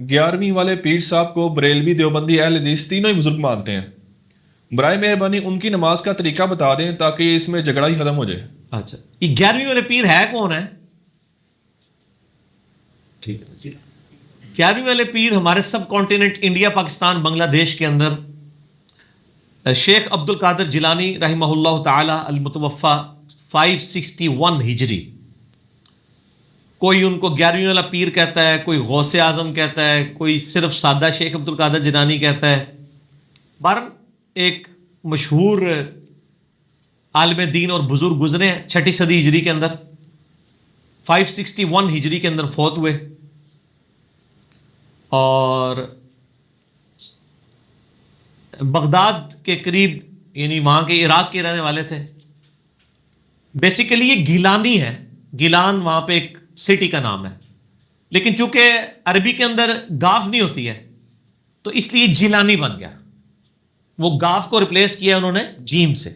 11ویں والے پیر صاحب کو بریلوی، دیوبندی، اہل حدیث تینوں ہی بزرگ مانتے ہیں. برائے مہربانی ان کی نماز کا طریقہ بتا دیں تاکہ اس میں جھگڑا ہی ختم ہو جائے. اچھا، یہ 11ویں والے پیر ہے کون ہے؟ ٹھیک ہے جی. 11ویں والے پیر ہمارے سب کانٹیننٹ انڈیا، پاکستان، بنگلہ دیش کے اندر شیخ عبد القادر جیلانی رحمہ اللہ تعالی المتوفی 561 ہجری. کوئی ان کو 11ویں والا پیر کہتا ہے، کوئی غوث اعظم کہتا ہے، کوئی صرف سادہ شیخ عبد القادر جیلانی کہتا ہے. بہرحال ایک مشہور عالم دین اور بزرگ گزرے ہیں 6 صدی ہجری کے اندر، 561 ہجری کے اندر فوت ہوئے، اور بغداد کے قریب، یعنی وہاں کے عراق کے رہنے والے تھے. بیسیکلی یہ گیلانی ہے، گیلان وہاں پہ ایک سٹی کا نام ہے، لیکن چونکہ عربی کے اندر گاف نہیں ہوتی ہے تو اس لیے جیلانی بن گیا. وہ گاف کو ریپلیس کیا انہوں نے جیم سے.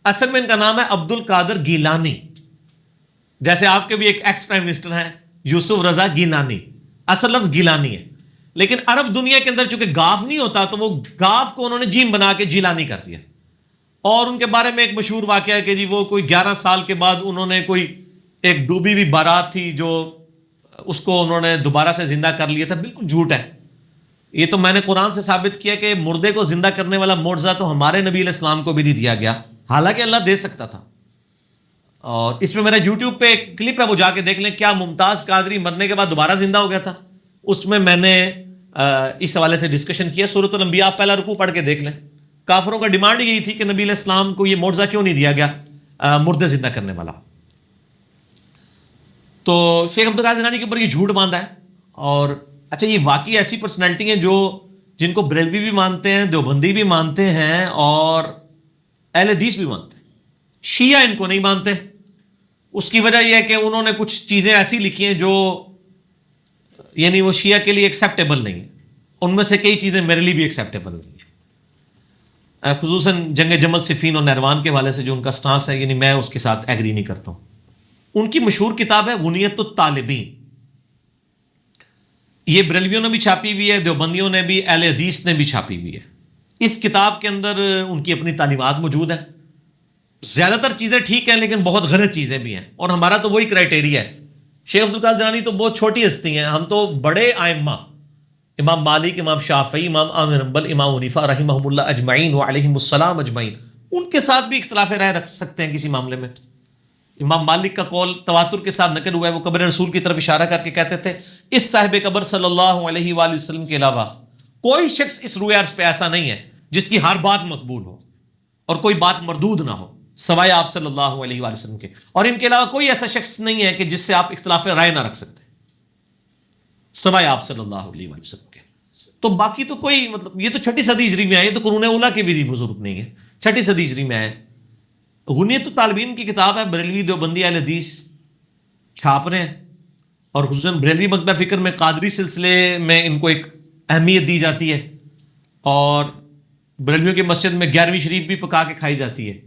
اصل میں ان کا نام ہے عبد القادر گیلانی. جیسے آپ کے بھی ایک ایکس پرائم منسٹر ہیں یوسف رضا گیلانی، اصل لفظ گیلانی ہے، لیکن عرب دنیا کے اندر چونکہ گاف نہیں ہوتا تو وہ گاف کو انہوں نے جیم بنا کے جیلانی کر دیا. اور ان کے بارے میں ایک مشہور واقعہ ہے کہ جی وہ کوئی 11 سال کے بعد انہوں نے کوئی ایک ڈوبی ہوئی بارات تھی جو اس کو انہوں نے دوبارہ سے زندہ کر لیا تھا. بالکل جھوٹ ہے یہ تو. میں نے قرآن سے ثابت کیا کہ مردے کو زندہ کرنے والا معجزہ تو ہمارے نبی علیہ السلام کو بھی نہیں دیا گیا، حالانکہ اللہ دے سکتا تھا. اور اس میں میرا یوٹیوب پہ ایک کلپ ہے، وہ جا کے دیکھ لیں، کیا ممتاز قادری مرنے کے بعد دوبارہ زندہ ہو گیا تھا. اس میں نے اس حوالے سے ڈسکشن کیا. سورۃ الانبیاء آپ پہلا رکوع پڑھ کے دیکھ لیں. کافروں کا ڈیمانڈ یہی تھی کہ نبی علیہ السلام کو یہ معجزہ کیوں نہیں دیا گیا مردے زندہ کرنے والا. تو شیخ عبد القادر جیلانی کے اوپر یہ جھوٹ باندھا ہے. اور اچھا، یہ واقعی ایسی پرسنالٹی ہیں جن کو بریلوی بھی مانتے ہیں، دیوبندی بھی مانتے ہیں، اور اہل حدیث بھی مانتے ہیں. شیعہ ان کو نہیں مانتے. اس کی وجہ یہ ہے کہ انہوں نے کچھ چیزیں ایسی لکھی ہیں جو یعنی وہ شیعہ کے لیے ایکسیپٹیبل نہیں ہیں. ان میں سے کئی چیزیں میرے لیے بھی ایکسیپٹیبل نہیں ہیں، خصوصاً جنگ جمل، صفین اور نہروان کے حوالے سے جو ان کا سٹانس ہے، یعنی میں اس کے ساتھ ایگری نہیں کرتا ہوں. ان کی مشہور کتاب ہے غنیت الطالبین. یہ بریلویوں نے بھی چھاپی ہوئی ہے، دیوبندیوں نے بھی، اہل حدیث نے بھی چھاپی ہوئی ہے. اس کتاب کے اندر ان کی اپنی تعلیمات موجود ہیں. زیادہ تر چیزیں ٹھیک ہیں لیکن بہت غلط چیزیں بھی ہیں، اور ہمارا تو وہی کرائٹیریا ہے. شیخ عبد القادر جیلانی تو بہت چھوٹی ہستی ہیں، ہم تو بڑے ائمہ، امام مالک، امام شافعی، امام احمد بن حنبل، امام حنیفہ رحمہم اللہ اجمعین وعلیہم السلام اجمعین، ان کے ساتھ بھی اختلاف رائے رکھ سکتے ہیں کسی معاملے میں. امام مالک کا قول تواتر کے ساتھ نقل ہوا ہے، وہ قبر رسول کی طرف اشارہ کر کے کہتے تھے اس صاحب قبر صلی اللہ علیہ وآلہ وسلم کے علاوہ کوئی شخص اس روئے عرض پہ ایسا نہیں ہے جس کی ہر بات مقبول ہو اور کوئی بات مردود نہ ہو سوائے آپ صلی اللہ علیہ وآلہ وسلم کے، اور ان کے علاوہ کوئی ایسا شخص نہیں ہے کہ جس سے آپ اختلاف رائے نہ رکھ سکتے سوائے آپ صلی اللہ علیہ وآلہ وسلم کے. تو باقی تو کوئی مطلب، یہ تو 6 صدی ہجری میں ہے، یہ تو قرون اولیٰ کے بھی بزرگ نہیں ہے، 6 صدی ہجری میں ہے. غنیت الطالبین کی کتاب ہے، بریلوی، دیوبندی، اہل حدیث چھاپ رہے ہیں، اور خصوصاً بریلوی مکتبہ فکر میں قادری سلسلے میں ان کو ایک اہمیت دی جاتی ہے، اور بریلویوں کی مسجد میں 11ویں شریف بھی پکا کے کھائی جاتی ہے.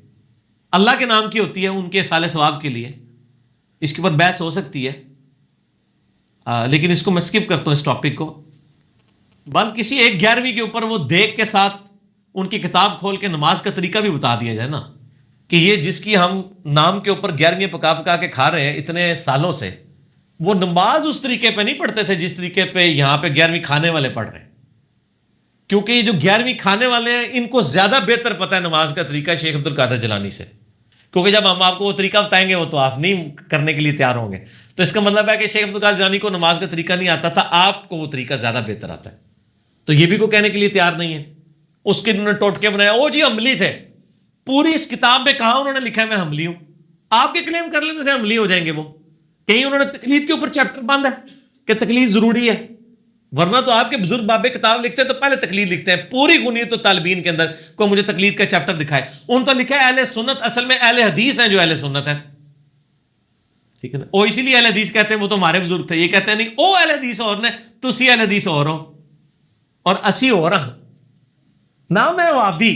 اللہ کے نام کی ہوتی ہے، ان کے اصالہ ثواب کے لیے. اس کے اوپر بحث ہو سکتی ہے، لیکن اس کو میں سکپ کرتا ہوں اس ٹاپک کو. بل کسی ایک 11ویں کے اوپر وہ دیکھ کے ساتھ ان کی کتاب کھول کے نماز کا طریقہ بھی بتا دیا جائے نا، کہ یہ جس کی ہم نام کے اوپر 11ویں پکا پکا کے کھا رہے ہیں اتنے سالوں سے، وہ نماز اس طریقے پہ نہیں پڑھتے تھے جس طریقے پہ یہاں پہ 11ویں کھانے والے پڑھ رہے ہیں. کیونکہ یہ جو 11ویں کھانے والے ہیں ان کو زیادہ بہتر پتہ ہے نماز کا طریقہ شیخ عبد القادر جیلانی سے، کیونکہ جب ہم آپ کو وہ طریقہ بتائیں گے وہ تو آپ نہیں کرنے کے لیے تیار ہوں گے. تو اس کا مطلب ہے کہ شیخ عبد القادر جیلانی کو نماز کا طریقہ نہیں آتا تھا، آپ کو وہ طریقہ زیادہ بہتر آتا ہے. تو یہ بھی کوئی کہنے کے لیے تیار نہیں ہے. اس کے انہوں نے ٹوٹکے بنایا، او جی حملی تھے. پوری اس کتاب میں کہاں انہوں نے لکھا ہے میں حملی ہوں؟ آپ کے کلیم کر لینے سے حملی ہو جائیں گے وہ. کہیں انہوں نے تقلید کے اوپر چیپٹر باندھا ہے کہ تقلید ضروری ہے، ورنہ تو آپ کے بزرگ بابے کتاب لکھتے ہیں تو پہلے تقلید لکھتے ہیں. پوری غنیت الطالبین کے اندر کو مجھے تقلید کا چیپٹر دکھائے. ان تو لکھا ہے اہل سنت، اصل میں اہل حدیث ہیں جو اہل سنت ہیں، ٹھیک ہے نا. وہ اسی لیے اہل حدیث کہتے ہیں، وہ تو ہمارے بزرگ تھے. یہ کہتے ہیں نہیں او اہل حدیث اور نے تسی اہل حدیث اور ہو اور اسی ہو رہا. نہ میں وابی،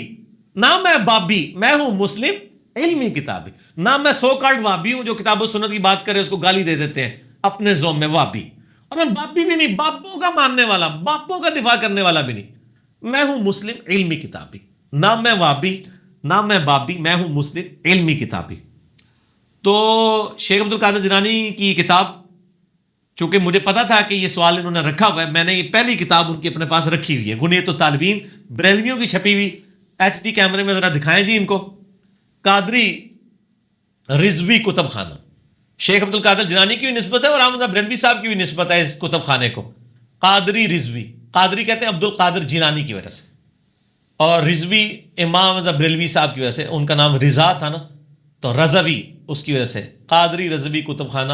نہ میں بابی، میں ہوں مسلم علمی کتابی. نہ میں سو کالڈ وابی ہوں جو کتاب و سنت کی بات کرے اس کو گالی دے دیتے ہیں اپنے زوم میں وابی، اور میں باپی بھی نہیں، باپوں کا ماننے والا، باپوں کا دفاع کرنے والا بھی نہیں، میں ہوں مسلم علمی کتابی، نہ میں وابی نہ میں بابی، میں ہوں مسلم علمی کتابی۔ تو شیخ عبد القادر جیلانی کی کتاب، چونکہ مجھے پتا تھا کہ یہ سوال انہوں نے رکھا ہوا ہے، میں نے یہ پہلی کتاب ان کی اپنے پاس رکھی ہوئی ہے، غنیۃ الطالبین، بریلویوں کی چھپی ہوئی۔ ایچ ڈی کیمرے میں ذرا دکھائیں جی ان کو۔ قادری رضوی کتب خانہ، شیخ عبد القادر جیلانی کی بھی نسبت ہے اور احمد بریلوی صاحب کی بھی نسبت ہے اس کتب خانے کو۔ قادری رضوی، قادری کہتے ہیں عبد القادر جیلانی کی وجہ سے، اور رضوی امام بریلوی صاحب کی وجہ سے، ان کا نام رضا تھا نا تو رضوی، اس کی وجہ سے قادری رضوی کتب خانہ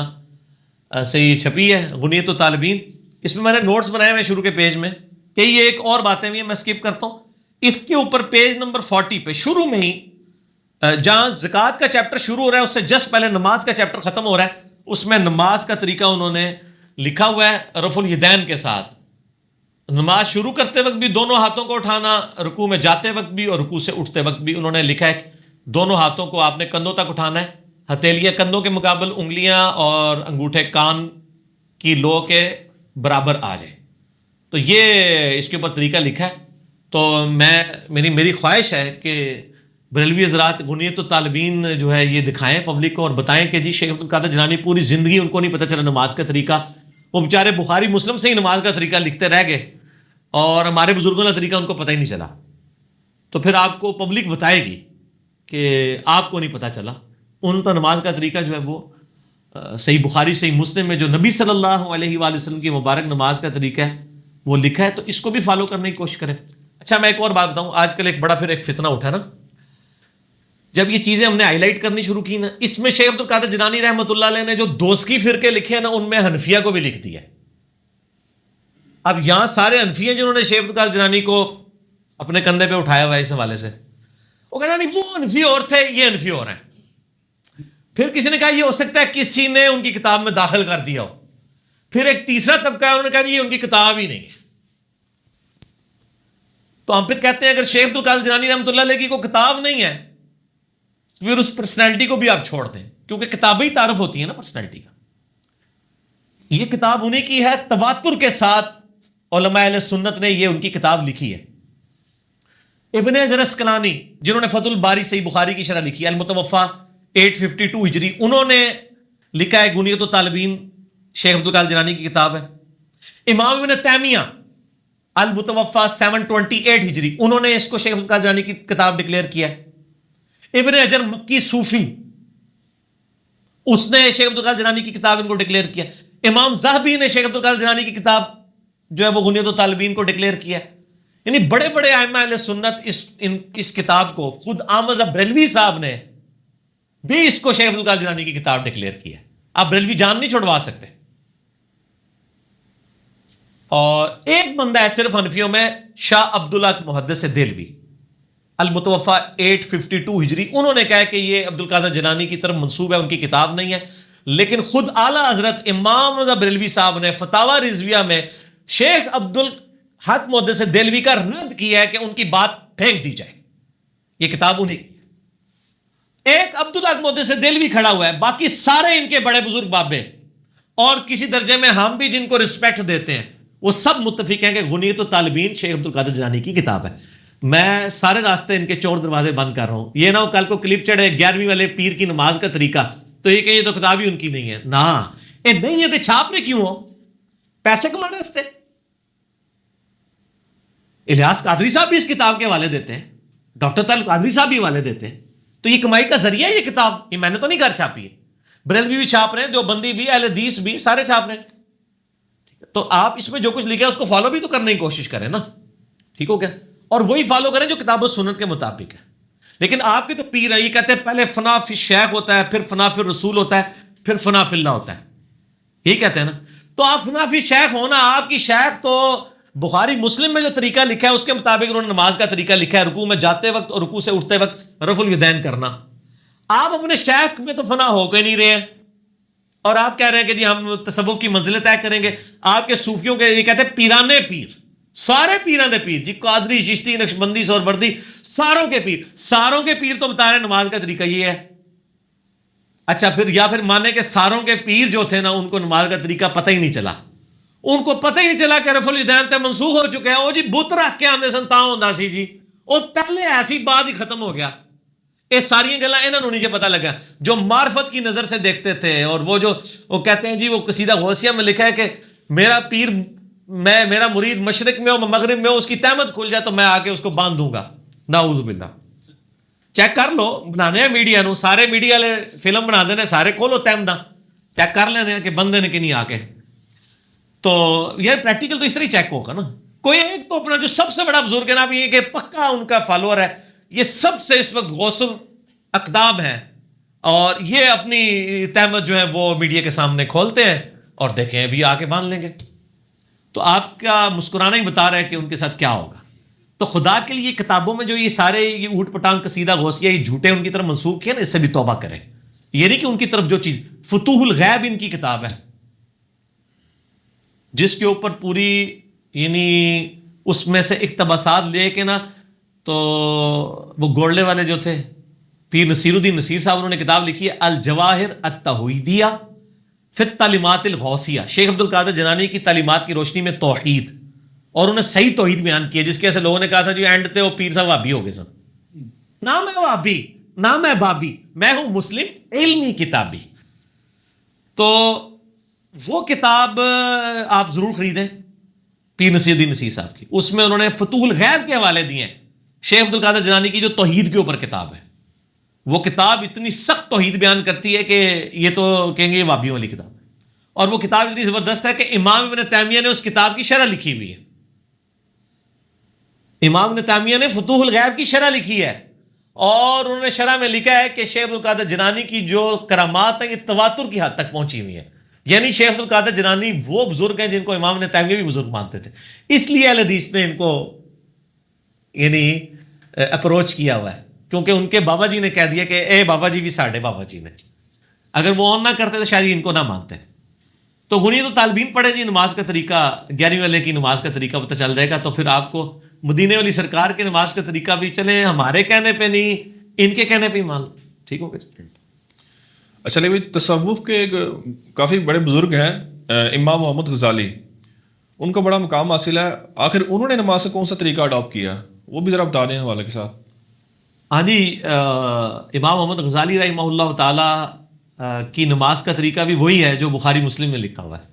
سے یہ چھپی ہے غنیۃ الطالبین۔ اس میں میں نے نوٹس بنائے ہوئے شروع کے پیج میں کہ یہ ایک اور باتیں بھی ہیں، میں سکپ کرتا ہوں۔ اس کے اوپر پیج نمبر 40 پہ شروع میں ہی جہاں زکوٰۃ کا چیپٹر شروع ہو رہا ہے اس سے جسٹ پہلے نماز کا چیپٹر ختم ہو رہا ہے، اس میں نماز کا طریقہ انہوں نے لکھا ہوا ہے رفع الیدین کے ساتھ۔ نماز شروع کرتے وقت بھی دونوں ہاتھوں کو اٹھانا، رکوع میں جاتے وقت بھی اور رکوع سے اٹھتے وقت بھی انہوں نے لکھا ہے کہ دونوں ہاتھوں کو آپ نے کندھوں تک اٹھانا ہے، ہتھیلیاں کندھوں کے مقابل، انگلیاں اور انگوٹھے کان کی لو کے برابر آ جائیں۔ تو یہ اس کے اوپر طریقہ لکھا ہے۔ تو میری خواہش ہے کہ بریلوی حضرات غنیۃ الطالبین جو ہے یہ دکھائیں پبلک کو اور بتائیں کہ جی شیخ عبد القادر جیلانی پوری زندگی ان کو نہیں پتہ چلا نماز کا طریقہ، وہ بیچارے بخاری مسلم سے ہی نماز کا طریقہ لکھتے رہ گئے اور ہمارے بزرگوں کا طریقہ ان کو پتہ ہی نہیں چلا۔ تو پھر آپ کو پبلک بتائے گی کہ آپ کو نہیں پتہ چلا، ان کا نماز کا طریقہ جو ہے وہ صحیح بخاری صحیح مسلم میں جو نبی صلی اللہ علیہ وآلہ وسلم کی مبارک نماز کا طریقہ ہے وہ لکھا ہے، تو اس کو بھی فالو کرنے کی کوشش کریں۔ اچھا میں ایک اور بات بتاؤں، آج کل ایک بڑا پھر ایک فتنہ اٹھا نا، جب یہ چیزیں ہم نے ہائی لائٹ کرنی شروع کی نا، اس میں شیخ عبد القادر جیلانی رحمۃ اللہ علیہ نے جو دوسکی فرقے لکھے ہیں نا، ان میں حنفیہ کو بھی لکھ دیا ہے۔ اب یہاں سارے حنفی جنہوں نے شیخ عبد القادر جیلانی کو اپنے کندھے پہ اٹھایا ہوا ہے اس حوالے سے، وہ کہنا نہیں وہ حنفی اور تھے یہ حنفی اور ہیں۔ پھر کسی نے کہا یہ ہو سکتا ہے کسی نے ان کی کتاب میں داخل کر دیا ہو، پھر ایک تیسرا طبقہ ہے انہوں نے کہا یہ ان کی کتاب ہی نہیں ہے۔ تو ہم پھر کہتے ہیں اگر شیخ عبد القادر جیلانی رحمۃ اللہ علیہ کی کوئی کتاب نہیں ہے پھر اس پرسنالٹی کو بھی آپ چھوڑ دیں، کیونکہ کتابیں ہی تعارف ہوتی ہیں نا پرسنالٹی کا۔ یہ کتاب انہیں کی ہے، تواتر کے ساتھ علماء اہل سنت نے یہ ان کی کتاب لکھی ہے۔ ابن حجر اسقلانی جنہوں نے فتح الباری صحیح بخاری کی شرح لکھی ہے، المتوفا 852 ہجری، انہوں نے لکھا ہے غنیۃ الطالبین، شیخ عبد القادر جیلانی کی کتاب ہے۔ امام ابن تیمیہ المتوفا 728 ہجری، انہوں نے اس کو شیخ عبد القادر جیلانی کی کتاب ڈکلیئر کیا ہے۔ ابن حجر مکی صوفی، اس نے شیخ عبد القادر جیلانی کی کتاب ان کو ڈکلیئر کیا۔ امام ذہبی نے شیخ عبد القادر جیلانی کی کتاب جو ہے وہ غنیۃ الطالبین کو ڈکلیئر کیا ہے۔ یعنی بڑے بڑے ائمہ اہل سنت اس کتاب کو، خود احمد بریلوی صاحب نے بھی اس کو شیخ عبد القادر جیلانی کی کتاب ڈکلیئر کیا ہے۔ آپ بریلوی جان نہیں چھوڑوا سکتے۔ اور ایک بندہ ہے صرف حنفیوں میں، شاہ عبداللہ محدث دہلوی، المتوفا 852 ہجری، انہوں نے کہا کہ یہ عبد القادر جیلانی کی طرف منسوب ہے، ان کی کتاب نہیں ہے، لیکن خود اعلیٰ حضرت امام بریلوی صاحب نے فتاوی رضویہ میں شیخ عبد الحق محدث دہلوی کا رد کیا ہے کہ ان کی بات پھینک دی جائے، یہ کتاب انہیں کی۔ ایک عبد الحق محدث دہلوی کھڑا ہوا ہے، باقی سارے ان کے بڑے بزرگ بابے اور کسی درجے میں ہم بھی جن کو رسپیکٹ دیتے ہیں وہ سب متفق ہیں کہ غنیۃ الطالبین شیخ عبد القادر جیلانی کی کتاب ہے۔ میں سارے راستے ان کے چور دروازے بند کر رہا ہوں، یہ نہ ہو کل کو کلپ چڑھے 11ویں والے پیر کی نماز کا طریقہ تو یہ کہ یہ تو کتاب ہی ان کی نہیں ہے۔ نہ یہ نہیں ہے تو چھاپ رہے کیوں ہو؟ پیسے کمانے واسطے۔ الیاس قادری صاحب بھی اس کتاب کے حوالے دیتے ہیں، ڈاکٹر طارق قادری صاحب بھی حوالے دیتے ہیں، تو یہ کمائی کا ذریعہ ہے یہ کتاب، یہ میں نے تو نہیں گھر چھاپی ہے، بریلوی بھی چھاپ رہے ہیں، دیوبندی بھی، اہل حدیث بھی، سارے چھاپ رہے ہیں۔ تو آپ اس میں جو کچھ لکھا ہے اس کو فالو بھی تو کرنے کی کوشش کریں نا، ٹھیک ہو گیا؟ اور وہی فالو کریں جو کتاب و سنت کے مطابق ہے۔ لیکن آپ کے تو پیر ہیں، یہ کہتے ہیں پہلے فنا فی الشیخ ہوتا ہے، پھر فنا فی الرسول ہوتا ہے، پھر فنا فی اللہ ہوتا ہے، یہی کہتے ہیں نا۔ تو آپ فنا فی الشیخ ہونا، آپ کی شیخ تو بخاری مسلم میں جو طریقہ لکھا ہے اس کے مطابق انہوں نے نماز کا طریقہ لکھا ہے، رکوع میں جاتے وقت اور رکوع سے اٹھتے وقت رفع الیدین کرنا۔ آپ اپنے شیخ میں تو فنا ہو کے نہیں رہے ہیں اور آپ کہہ رہے ہیں کہ جی ہم تصوف کی منزلیں طے کریں گے۔ آپ کے صوفیوں کے یہ کہتے ہیں پیرانے پیر، سارے پیران دے پیر، جی قادری، چشتی، نقشبندی، سہروردی، ساروں کے پیر، ساروں کے پیر تو بتا رہے ہیں نماز کا طریقہ یہ ہے۔ اچھا پھر یا پھر مانے کہ ساروں کے پیر جو تھے نا ان کو نماز کا طریقہ پتہ ہی نہیں چلا، ان کو پتہ ہی نہیں چلا کہ رفع الیدین تے منسوخ ہو چکا ہے. او جی بت رکھ کے آندے سن تاں ہوندا سی جی, اور پہلے ایسی بات ہی ختم ہو گیا. یہ ساری گلاں انہاں نوں نہیں پتہ لگا جو معرفت کی نظر سے دیکھتے تھے. اور وہ کہتے ہیں جی وہ قصیدہ غوثیہ میں لکھا ہے کہ میرا پیر میرا مرید مشرق میں ہو مغرب میں ہو, اس کی تہمت کھل جائے تو میں آ کے اس کو باندھ دوں گا. نعوذ باللہ. چیک کر لو, بنانے ہیں میڈیا نو, سارے میڈیا والے فلم بنا دینے, سارے کھولو تہمتاں, چیک کر لینے کہ بندے نے کہ نہیں آ کے. تو یہ پریکٹیکل تو اس طرح ہی چیک ہوگا نا. کوئی ایک تو اپنا جو سب سے بڑا بزرگ ہے نا بھی یہ کہ پکا ان کا فالوور ہے, یہ سب سے اس وقت غوث الاقدام ہے, اور یہ اپنی تہمت جو ہے وہ میڈیا کے سامنے کھولتے ہیں اور دیکھیں ابھی آ کے باندھ لیں گے. تو آپ کا مسکرانا ہی بتا رہا ہے کہ ان کے ساتھ کیا ہوگا. تو خدا کے لیے کتابوں میں جو یہ سارے یہ اوٹ پٹانگ قصیدہ غوثیہ یہ جھوٹے ان کی طرف منسوخ کیے نا, اس سے بھی توبہ کریں. یہ نہیں کہ ان کی طرف جو چیز فتوح الغیب ان کی کتاب ہے جس کے اوپر پوری یعنی اس میں سے اقتباسات لے کے نا, تو وہ گوڑلے والے جو تھے پیر نصیر الدین نصیر صاحب, انہوں نے کتاب لکھی ہے الجواہر التوحیدیہ فی التعلیمات الغوثیہ, شیخ عبد القادر جیلانی کی تعلیمات کی روشنی میں توحید, اور انہوں نے صحیح توحید بیان کیا, جس کے ایسے لوگوں نے کہا تھا جی اینڈ تے وہ پیر صاحب وہابی ہو گئے سن. نہ میں وہابی نہ میں بابی, میں ہوں مسلم علمی کتابی. تو وہ کتاب آپ ضرور خریدیں پیر نصیر الدین نصیر صاحب کی, اس میں انہوں نے فتوح الغیب کے حوالے دیے ہیں. شیخ عبد القادر جیلانی کی جو توحید کے اوپر کتاب ہے, وہ کتاب اتنی سخت توحید بیان کرتی ہے کہ یہ تو کہیں گے یہ وہابیوں والی کتاب ہے. اور وہ کتاب اتنی زبردست ہے کہ امام ابن تیمیہ نے اس کتاب کی شرح لکھی ہوئی ہے. امام ابن تیمیہ نے فتوح الغیب کی شرح لکھی ہے, اور انہوں نے شرح میں لکھا ہے کہ شیخ عبد القادر جیلانی کی جو کرامات ہیں یہ تواتر کی حد تک پہنچی ہوئی ہیں. یعنی شیخ عبد القادر جیلانی وہ بزرگ ہیں جن کو امام ابن تیمیہ بھی بزرگ مانتے تھے, اس لیے اہل حدیث نے ان کو یعنی اپروچ کیا ہوا ہے, کیونکہ ان کے بابا جی نے کہہ دیا کہ اے بابا جی بھی ساڈے بابا جی نے, اگر وہ آن نہ کرتے تو شاید ان کو نہ مانتے. تو غنی تو طالبین پڑھے جی نماز کا طریقہ, 11ویں والے کی نماز کا طریقہ پتہ چل جائے گا, تو پھر آپ کو مدینے والی سرکار کے نماز کا طریقہ بھی چلے, ہمارے کہنے پہ نہیں ان کے کہنے پہ ہی مان لو. ٹھیک ہو گیا. اچھا بھی تصوف کے ایک کافی بڑے بزرگ ہیں امام محمد غزالی, ان کا بڑا مقام حاصل ہے, آخر انہوں نے نماز کا کون سا طریقہ اڈاپٹ کیا, وہ بھی ذرا بتا دیں حوالے کے ساتھ. ہاں جی, امام محمد غزالی رحمہ اللہ تعالی کی نماز کا طریقہ بھی وہی ہے جو بخاری مسلم میں لکھا ہوا ہے.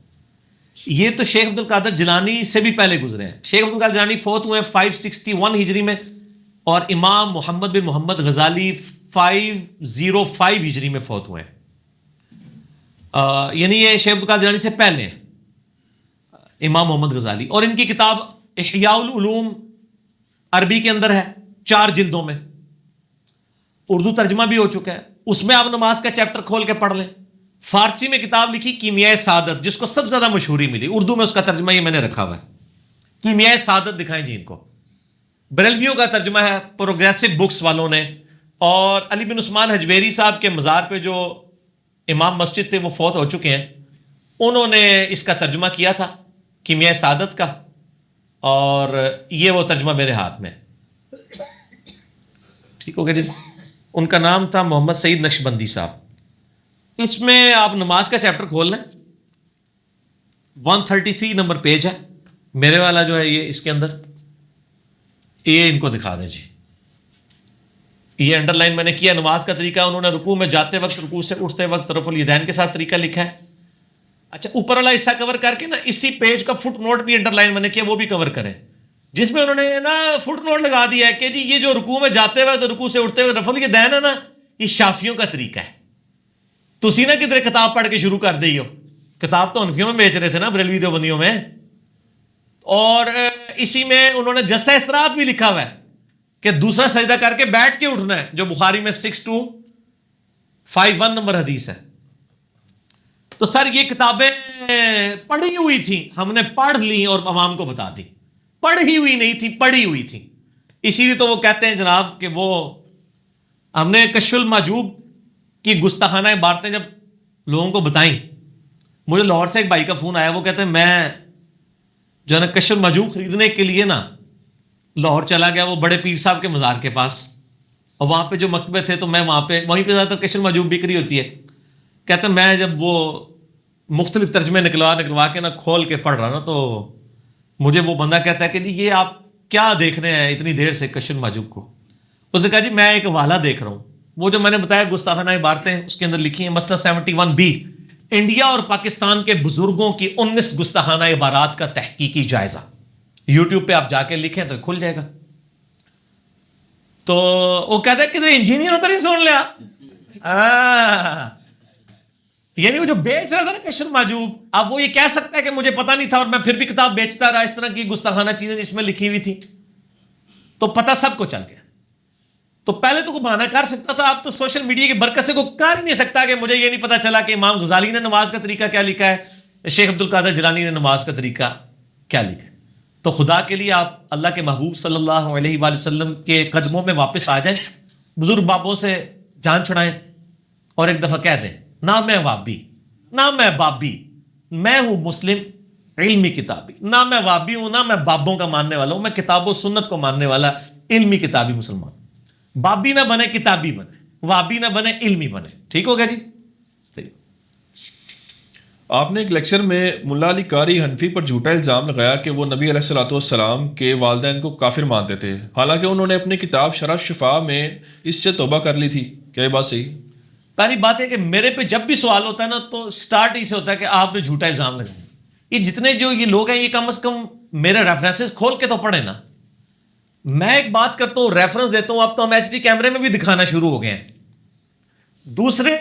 یہ تو شیخ عبد القادر جیلانی سے بھی پہلے گزرے ہیں. شیخ عبد القادر جیلانی فوت ہوئے ہیں 561 ہجری میں, اور امام محمد بن محمد غزالی 505 ہجری میں فوت ہوئے ہیں. یعنی یہ شیخ عبد القادر جیلانی سے پہلے ہیں امام محمد غزالی. اور ان کی کتاب احیاء العلوم عربی کے اندر ہے 4 جلدوں میں, اردو ترجمہ بھی ہو چکا ہے, اس میں آپ نماز کا چیپٹر کھول کے پڑھ لیں. فارسی میں کتاب لکھی کیمیائے سعادت, جس کو سب سے زیادہ مشہوری ملی, اردو میں اس کا ترجمہ یہ میں نے رکھا ہوا ہے. کیمیائے سعادت دکھائیں جی ان کو, بریلویوں کا ترجمہ ہے پروگریسو بکس والوں نے. اور علی بن عثمان حجویری صاحب کے مزار پہ جو امام مسجد تھے وہ فوت ہو چکے ہیں, انہوں نے اس کا ترجمہ کیا تھا کیمیائے سعادت کا, اور یہ وہ ترجمہ میرے ہاتھ میں. ٹھیک ہو گیا جی. ان کا نام تھا محمد سعید نقشبندی صاحب. اس میں آپ نماز کا چیپٹر کھول لیں, 133 نمبر پیج ہے میرے والا جو ہے یہ, اس کے اندر یہ ان کو دکھا دیں جی. یہ انڈر لائن میں نے کیا نماز کا طریقہ, انہوں نے رکوع میں جاتے وقت, رکوع سے اٹھتے وقت رفع الیدین کے ساتھ طریقہ لکھا ہے. اچھا اوپر والا حصہ کور کر کے نا اسی پیج کا فٹ نوٹ بھی انڈر لائن میں نے کیا, وہ بھی کور کریں, جس میں انہوں نے نا فٹ نوٹ لگا دیا ہے کہ جی یہ جو رکوع میں جاتے وقت رکوع سے اٹھتے وقت رفع الیدین ہے نا, یہ شافیوں کا طریقہ ہے. تسی نہ کدھر کتاب پڑھ کے شروع کر دی ہو, کتاب تو حنفیوں میں بیچ رہے تھے نا بریلوی دیوبندیوں میں. اور اسی میں انہوں نے جسہ استراحت بھی لکھا ہوا ہے کہ دوسرا سجدہ کر کے بیٹھ کے اٹھنا ہے, جو بخاری میں 6251 نمبر حدیث ہے. تو سر یہ کتابیں پڑھی ہوئی تھیں, ہم نے پڑھ لی اور عوام کو بتا دی. پڑھی ہوئی نہیں تھی, پڑھی ہوئی تھی. اسی لیے تو وہ کہتے ہیں جناب کہ وہ ہم نے کشف المحجوب کی گستاخانہ عبارتیں جب لوگوں کو بتائیں, مجھے لاہور سے ایک بھائی کا فون آیا, وہ کہتے ہیں میں جو ہے نا کشف المحجوب خریدنے کے لیے نا لاہور چلا گیا, وہ بڑے پیر صاحب کے مزار کے پاس, اور وہاں پہ جو مکتبے تھے تو میں وہیں پہ زیادہ تر کشف المحجوب بکری ہوتی ہے. کہتے ہیں میں جب وہ مختلف ترجمے نکلوا کے نا کھول کے پڑھ رہا نا، تو مجھے وہ بندہ کہتا ہے کہ جی یہ آپ کیا دیکھ رہے ہیں اتنی دیر سے کشن ماجوب کو؟ اس نے کہا جی میں ایک حوالہ دیکھ رہا ہوں، وہ جو میں نے بتایا گستاخانہ عبارتیں اس کے اندر لکھی ہیں، مسئلہ 71B، انڈیا اور پاکستان کے بزرگوں کی 19 گستاخانہ عبارات کا تحقیقی جائزہ، یوٹیوب پہ آپ جا کے لکھیں تو کھل جائے گا۔ تو وہ کہتا ہے کہ انجینئر ہوتا نہیں سن لیا، یعنی وہ جو بیچ رہا تھا نا کشن ماجوب، اب وہ یہ کہہ سکتا ہے کہ مجھے پتا نہیں تھا اور میں پھر بھی کتاب بیچتا رہا، اس طرح کی گستاخانہ چیزیں جس میں لکھی ہوئی تھی، تو پتہ سب کو چل گیا۔ تو پہلے تو کوئی بہانہ کر سکتا تھا، اب تو سوشل میڈیا کی برکت سے کوئی کر ہی نہیں سکتا کہ مجھے یہ نہیں پتا چلا کہ امام غزالی نے نماز کا طریقہ کیا لکھا ہے، شیخ عبد القادر جیلانی نے نماز کا طریقہ کیا لکھا ہے۔ تو خدا کے لیے آپ اللہ کے محبوب صلی اللہ علیہ وآلہ وسلم کے قدموں میں واپس آ جائیں، بزرگ بابوں سے جان چھڑائیں اور ایک دفعہ کہہ دیں نہ میں وابی نہ میں بابی، میں ہوں مسلم علمی کتابی، نہ میں وابی ہوں نہ میں بابوں کا ماننے والا ہوں، میں کتاب و سنت کو ماننے والا علمی کتابی مسلمان۔ بابی نہ بنے کتابی بنے، وابی نہ بنے علمی بنے، ٹھیک ہو گیا جی؟ آپ نے ایک لیکچر میں ملا علی قاری حنفی پر جھوٹا الزام لگایا کہ وہ نبی علیہ الصلوۃ والسلام کے والدین کو کافر مانتے تھے، حالانکہ انہوں نے اپنی کتاب شرح شفا میں اس سے توبہ کر لی تھی، کیا یہ بات صحیح؟ پہلی بات ہے کہ میرے پہ جب بھی سوال ہوتا ہے نا تو سٹارٹ ہی سے ہوتا ہے کہ آپ نے جھوٹا الزام لگایا۔ یہ جتنے جو یہ لوگ ہیں یہ کم از کم میرے ریفرنسز کھول کے تو پڑھیں نا۔ میں ایک بات کرتا ہوں، ریفرنس دیتا ہوں، اب تو ہم ایچ ڈی کیمرے میں بھی دکھانا شروع ہو گئے ہیں۔ دوسرے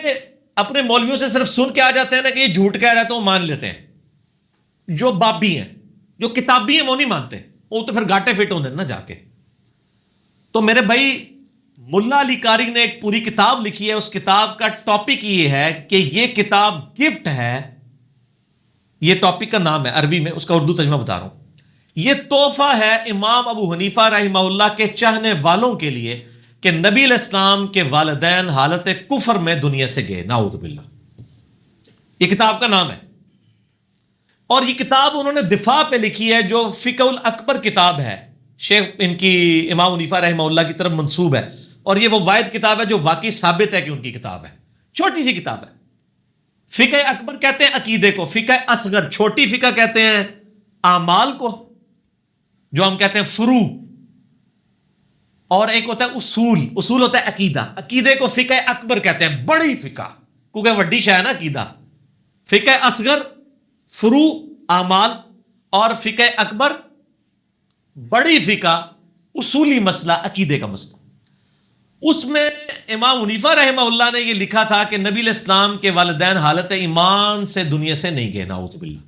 اپنے مولویوں سے صرف سن کے آ جاتے ہیں نا کہ یہ جھوٹ کہہ رہا ہے تو وہ مان لیتے ہیں۔ جو بابی ہیں، جو کتابی ہیں وہ نہیں مانتے، وہ تو پھر گاٹے فٹ ہوتے ہیں نا جا کے۔ تو میرے بھائی ملا علی قاری نے ایک پوری کتاب لکھی ہے، اس کتاب کا ٹاپک یہ ہے کہ یہ کتاب گفٹ ہے، یہ ٹاپک کا نام ہے عربی میں، اس کا اردو ترجمہ بتا رہا ہوں، یہ تحفہ ہے امام ابو حنیفہ رحمہ اللہ کے چاہنے والوں کے لیے کہ نبی علیہ السلام کے والدین حالت کفر میں دنیا سے گئے، نعوذ باللہ۔ یہ کتاب کا نام ہے، اور یہ کتاب انہوں نے دفاع پہ لکھی ہے جو فقہ الاکبر کتاب ہے، شیخ ان کی امام حنیفہ رحمہ اللہ کی طرف منسوب ہے، اور یہ وہ واحد کتاب ہے جو واقعی ثابت ہے کہ ان کی کتاب ہے، چھوٹی سی کتاب ہے۔ فقہ اکبر کہتے ہیں عقیدے کو، فقہ اصغر چھوٹی فقہ کہتے ہیں اعمال کو، جو ہم کہتے ہیں فروع، اور ایک ہوتا ہے اصول، اصول ہوتا ہے عقیدہ، عقیدے کو فقہ اکبر کہتے ہیں، بڑی فقہ، کیونکہ وڈی شے ہے نا عقیدہ۔ فقہ اصغر فروع اعمال، اور فقہ اکبر بڑی فقہ اصولی مسئلہ عقیدے کا مسئلہ۔ اس میں امام حنیفہ رحمہ اللہ نے یہ لکھا تھا کہ نبی علیہ السلام کے والدین حالت ایمان سے دنیا سے نہیں گئے، نعوذ باللہ۔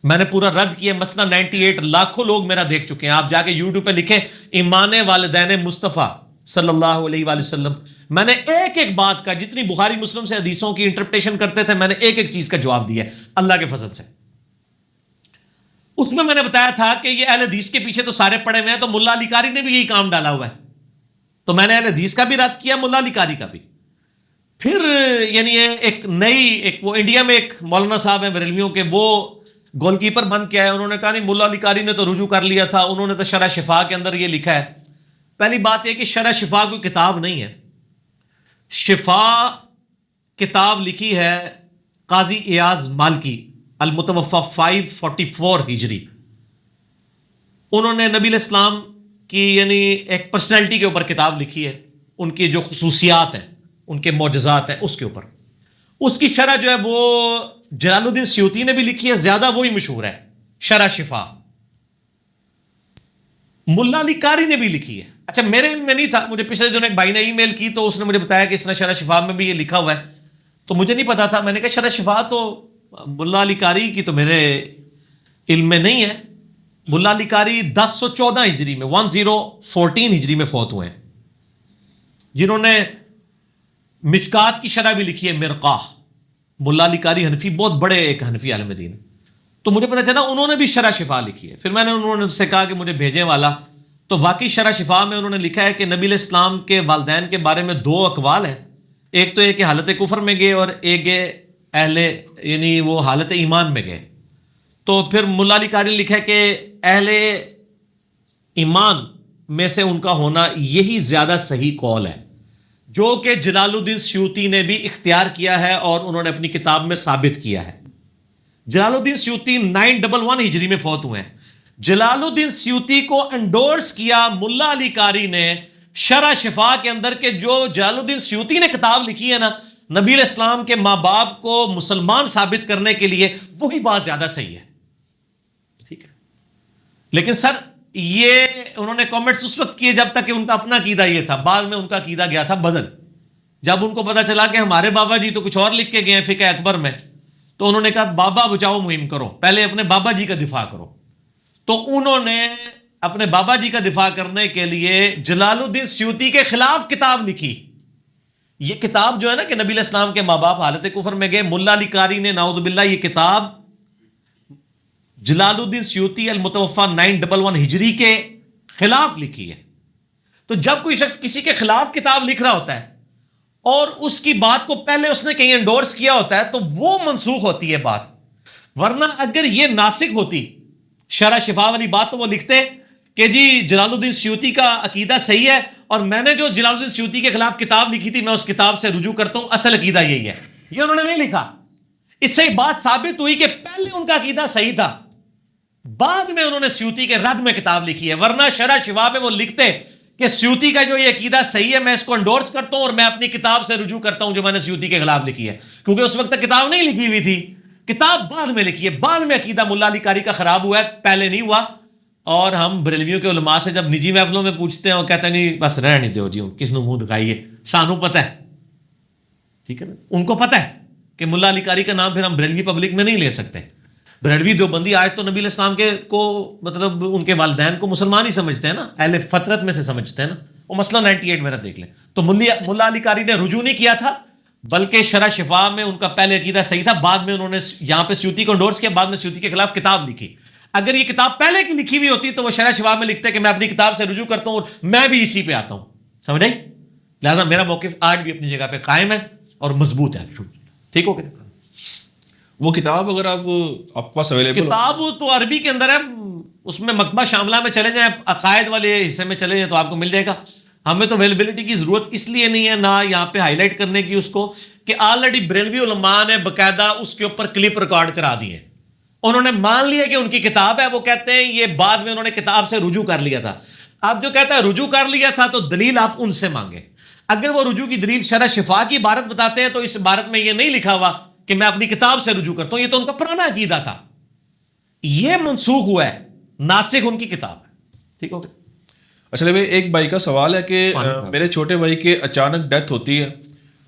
میں نے پورا رد کیا، مسئلہ 98 لاکھوں لوگ میرا دیکھ چکے ہیں، آپ جا کے یوٹیوب پہ لکھیں ایمان والدین مصطفیٰ صلی اللہ علیہ وآلہ وسلم، میں نے ایک ایک بات کا، جتنی بخاری مسلم سے حدیثوں کی انٹرپریٹیشن کرتے تھے میں نے ایک ایک چیز کا جواب دیا اللہ کے فضل سے۔ اس میں نے بتایا تھا کہ یہ اہل حدیث کے پیچھے تو سارے پڑے ہوئے ہیں، تو ملا علی قاری نے بھی یہی کام ڈالا ہوا ہے، تو میں نے اہل حدیث کا بھی رد کیا، ملا علی قاری کا بھی۔ پھر یعنی ایک نئی، ایک وہ انڈیا میں ایک مولانا صاحب ہیں بریلویوں کے، وہ گول کیپر بن کے آئے، انہوں نے کہا نہیں ملا علی قاری نے تو رجوع کر لیا تھا، انہوں نے تو شرح شفا کے اندر یہ لکھا ہے۔ پہلی بات یہ کہ شرح شفا کوئی کتاب نہیں ہے، شفا کتاب لکھی ہے قاضی ایاز مالکی المتوفی 544 ہجری، انہوں نے نبی علیہ السلام کی یعنی ایک پرسنالٹی کے اوپر کتاب لکھی ہے، ان کی جو خصوصیات ہیں، ان کے معجزات ہیں، اس کے اوپر۔ اس کی شرح جو ہے وہ جلال الدین سیوطی نے بھی لکھی ہے، زیادہ وہی مشہور ہے، شرح شفا۔ ملا علی قاری نے بھی لکھی ہے، اچھا میرے میں نہیں تھا، مجھے پچھلے دن ایک بھائی نے ای میل کی تو اس نے مجھے بتایا کہ اس نے شرح شفا میں بھی یہ لکھا ہوا ہے، تو مجھے نہیں پتا تھا، میں نے کہا شرح شفا تو ملا علی قاری کی تو میرے علم میں نہیں ہے۔ ملا علی قاری 1014 ہجری میں 1014 ہجری میں فوت ہوئے ہیں، جنہوں نے مشکات کی شرح بھی لکھی ہے، مرقاہ۔ ملا علی قاری حنفی بہت بڑے ایک حنفی عالم دین، تو مجھے پتا چلا انہوں نے بھی شرح شفا لکھی ہے۔ پھر میں نے انہوں نے سے کہا کہ مجھے بھیجیں والا، تو واقعی شرح شفا میں انہوں نے لکھا ہے کہ نبی علیہ السلام کے والدین کے بارے میں 2 اقوال ہیں، ایک تو یہ کہ حالت کفر میں گئے اور ایک اہل یعنی وہ حالت ایمان میں گئے۔ تو پھر ملا علی قاری نے لکھا ہے کہ اہل ایمان میں سے ان کا ہونا یہی زیادہ صحیح قول ہے، جو کہ جلال الدین سیوطی نے بھی اختیار کیا ہے اور انہوں نے اپنی کتاب میں ثابت کیا ہے۔ جلال الدین سیوطی 911 ہجری میں فوت ہوئے ہیں. جلال الدین سیوطی کو انڈورس کیا ملا علی قاری نے شرح شفا کے اندر کہ جو جلال الدین سیوطی نے کتاب لکھی ہے نا نبی علیہ السلام کے ماں باپ کو مسلمان ثابت کرنے کے لیے، وہی بات زیادہ صحیح ہے. ٹھیک ہے، لیکن سر یہ انہوں نے کامنٹس اس وقت کیے جب تک کہ ان کا اپنا عقیدہ یہ تھا. بعد میں ان کا عقیدہ گیا تھا بدل. جب ان کو پتا چلا کہ ہمارے بابا جی تو کچھ اور لکھ کے گئے ہیں فقہ اکبر میں، تو انہوں نے کہا بابا بچاؤ مہم کرو، پہلے اپنے بابا جی کا دفاع کرو. تو انہوں نے اپنے بابا جی کا دفاع کرنے کے لیے جلال الدین سیوطی کے خلاف کتاب لکھی. یہ کتاب جو ہے نا کہ نبی علیہ السلام کے ماں باپ حالت کفر میں گئے، ملا علی قاری نے نعوذ باللہ یہ کتاب جلال الدین سیوطی المتوفا 911 ہجری کے خلاف لکھی ہے. تو جب کوئی شخص کسی کے خلاف کتاب لکھ رہا ہوتا ہے اور اس کی بات کو پہلے اس نے کہیں انڈورس کیا ہوتا ہے تو وہ منسوخ ہوتی ہے بات. ورنہ اگر یہ ناسخ ہوتی شرح شفا والی بات تو وہ لکھتے کہ جی جلال الدین سیوطی کا عقیدہ صحیح ہے اور میں نے جو جلال الدین سیوطی کے خلاف کتاب لکھی تھی میں اس کتاب سے رجوع کرتا ہوں، اصل عقیدہ یہی ہے. یہ انہوں نے نہیں لکھا. اس سے بات ثابت ہوئی کہ پہلے ان کا عقیدہ صحیح تھا، بعد میں انہوں نے سیوطی کے رد میں کتاب لکھی ہے. ورنہ شرح شفا میں وہ لکھتے کہ سیوطی کا جو یہ عقیدہ صحیح ہے میں اس کو انڈورس کرتا ہوں اور میں اپنی کتاب سے رجوع کرتا ہوں جو میں نے سیوطی کے خلاف لکھی ہے. کیونکہ اس وقت تک کتاب نہیں لکھی ہوئی تھی، کتاب بعد میں لکھی ہے. بعد میں عقیدہ ملا علی قاری کا خراب ہوا ہے، پہلے نہیں ہوا. اور ہم بریلویوں کے علماء سے جب نجی محفلوں میں پوچھتے ہیں وہ کہتے ہیں نہیں بس رہ نہیں دو جی، کس نے منہ دکھائیے، سانو پتہ ہے. ٹھیک ہے نا، ان کو پتہ ہے کہ ملا علی قاری کا نام پھر ہم بریلوی پبلک میں نہیں لے سکتے. بریلوی دیوبندی آج تو نبی علیہ السلام کے کو مطلب ان کے والدین کو مسلمان ہی سمجھتے ہیں نا، اہل فطرت میں سے سمجھتے ہیں نا. وہ مسئلہ 98 میرا دیکھ لیں. تو ملا علی قاری نے رجوع نہیں کیا تھا، بلکہ شرح شفا میں ان کا پہلے عقیدہ صحیح تھا، بعد میں انہوں نے یہاں پہ سیوطی کو انڈورس کیا، بعد میں سیوطی کے خلاف کتاب لکھی. اگر یہ کتاب پہلے کی لکھی ہوئی ہوتی تو وہ شرح شفا میں لکھتے کہ میں اپنی کتاب سے رجوع کرتا ہوں اور میں بھی اسی پہ آتا ہوں. سمجھ آئی؟ لہٰذا میرا موقف آج بھی اپنی جگہ پہ قائم ہے اور مضبوط ہے. ٹھیک ہو گیا؟ وہ کتاب اگر آپ کے پاس اویلیبل کتاب تو عربی کے اندر ہے، اس میں مکتبہ شاملہ میں چلے جائیں، عقائد والے حصے میں چلے جائیں تو آپ کو مل جائے گا. ہمیں تو اویلیبلٹی کی ضرورت اس لیے نہیں ہے، نہ یہاں پہ ہائی لائٹ کرنے کی اس کو، کہ آلریڈی بریلوی علماء نے باقاعدہ اس کے اوپر کلپ ریکارڈ کرا دیے. انہوں نے مان لیا کہ ان کی کتاب ہے. وہ کہتے ہیں یہ بعد میں انہوں نے کتاب سے رجوع کر لیا تھا. آپ جو کہتا ہے رجوع کر لیا تھا تو دلیل آپ ان سے مانگے. اگر وہ رجوع کی دلیل شرح شفا کی عبارت بتاتے ہیں تو اس عبارت میں یہ نہیں لکھا ہوا کہ میں اپنی کتاب سے رجوع کرتا ہوں، یہ تو ان کا پرانا عقیدہ تھا، یہ منسوخ ہوا ہے، ناسخ ان کی کتاب ہے. ٹھیک ہو گیا؟ اچھا بھائی، ایک بھائی کا سوال ہے کہ میرے چھوٹے بھائی کے اچانک ڈیتھ ہوتی ہے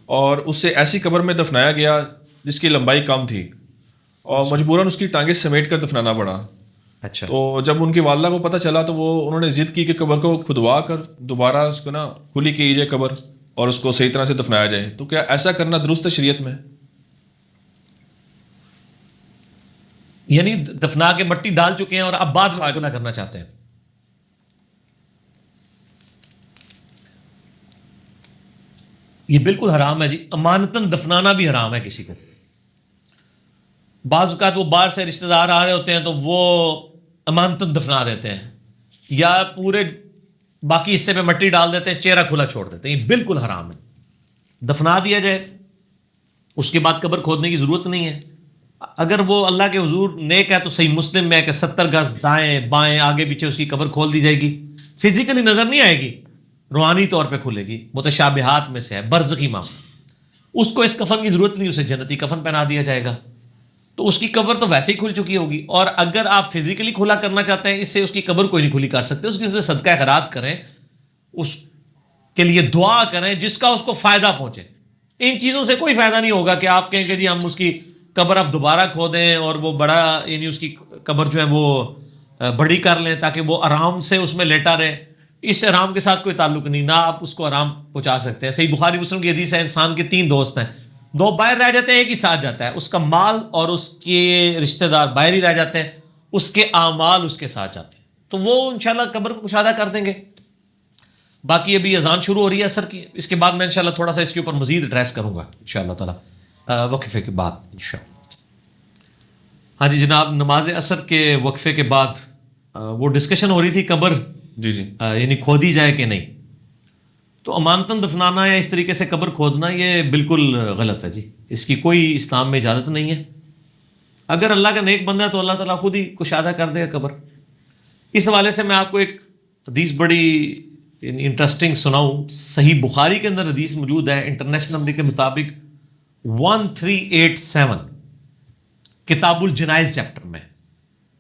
اور اسے ایسی قبر میں دفنایا گیا جس کی لمبائی کم تھی اور مجبوراً اس کی ٹانگیں سمیٹ کر دفنانا پڑا. اچھا. تو جب ان کی والدہ کو پتہ چلا تو انہوں نے ضد کی کہ قبر کو کھدوا کر دوبارہ اس کو نا کھلی کی جائے قبر اور اس کو صحیح طرح سے دفنایا جائے. تو کیا ایسا کرنا درست ہے شریعت میں؟ یعنی دفنا کے مٹی ڈال چکے ہیں اور اب بعد میں گناہ کرنا چاہتے ہیں؟ یہ بالکل حرام ہے جی. امانتاً دفنانا بھی حرام ہے کسی کو. بعض اوقات وہ باہر سے رشتہ دار آ رہے ہوتے ہیں تو وہ امانتاً دفنا دیتے ہیں یا پورے باقی حصے پہ مٹی ڈال دیتے ہیں، چہرہ کھلا چھوڑ دیتے ہیں. یہ بالکل حرام ہے. دفنا دیا جائے، اس کے بعد قبر کھودنے کی ضرورت نہیں ہے. اگر وہ اللہ کے حضور نیک ہے تو صحیح مسلم میں کہ 70 گز دائیں بائیں آگے پیچھے اس کی قبر کھول دی جائے گی. فزیکلی نظر نہیں آئے گی، روحانی طور پہ کھلے گی. متشابہات میں سے ہے، برزخی معاملہ. اس کو اس کفن کی ضرورت نہیں، اسے جنتی کفن پہنا دیا جائے گا. تو اس کی قبر تو ویسے ہی کھل چکی ہوگی. اور اگر آپ فزیکلی کھلا کرنا چاہتے ہیں، اس سے اس کی قبر کوئی نہیں کھلی کر سکتے. اس کے لیے صدقہ خیرات کریں، اس کے لیے دعا کریں جس کا اس کو فائدہ پہنچے. ان چیزوں سے کوئی فائدہ نہیں ہوگا کہ آپ کہیں کہ جی ہم اس کی قبر اب دوبارہ کھودیں اور وہ بڑا یعنی اس کی قبر جو ہے وہ بڑی کر لیں تاکہ وہ آرام سے اس میں لیٹا رہے. اس آرام کے ساتھ کوئی تعلق نہیں، نہ آپ اس کو آرام پہنچا سکتے ہیں. صحیح بخاری مسلم کی حدیث ہے، انسان کے 3 دوست ہیں، 2 باہر رہ جاتے ہیں، ایک ہی ساتھ جاتا ہے. اس کا مال اور اس کے رشتہ دار باہر ہی رہ جاتے ہیں، اس کے اعمال اس کے ساتھ جاتے ہیں. تو وہ انشاءاللہ قبر کو کشادہ کر دیں گے. باقی ابھی اذان شروع ہو رہی ہے اثر کی، اس کے بعد میں انشاءاللہ تھوڑا سا اس کے اوپر مزید ایڈریس کروں گا انشاءاللہ تعالی وقفے کے بعد انشاءاللہ. ہاں جی جناب، نماز عصر کے وقفے کے بعد وہ ڈسکشن ہو رہی تھی قبر جی یعنی کھودی جائے کہ نہیں. تو امانتاً دفنانا یا اس طریقے سے قبر کھودنا یہ بالکل غلط ہے جی. اس کی کوئی اسلام میں اجازت نہیں ہے. اگر اللہ کا نیک بندہ ہے تو اللہ تعالیٰ خود ہی کشادہ کر دے گا قبر. اس حوالے سے میں آپ کو ایک حدیث بڑی انٹرسٹنگ سناؤں. صحیح بخاری کے اندر حدیث موجود ہے انٹرنیشنل نمبر کے مطابق 1387 کتاب الجنائز چیپٹر میں.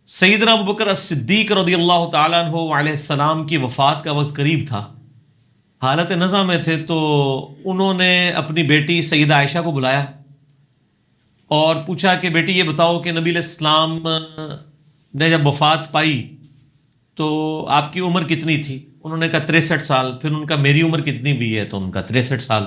سیدنا ابوبکر الصدیق رضی اللہ تعالیٰ عنہ علیہ السلام کی وفات کا وقت قریب تھا. حالت نزع میں تھے تو انہوں نے اپنی بیٹی سیدہ عائشہ کو بلایا اور پوچھا کہ بیٹی یہ بتاؤ کہ نبی علیہ السلام نے جب وفات پائی تو آپ کی عمر کتنی تھی؟ انہوں نے کہا 63 سال. پھر ان کا میری عمر کتنی بھی ہے؟ تو ان کا 63 سال.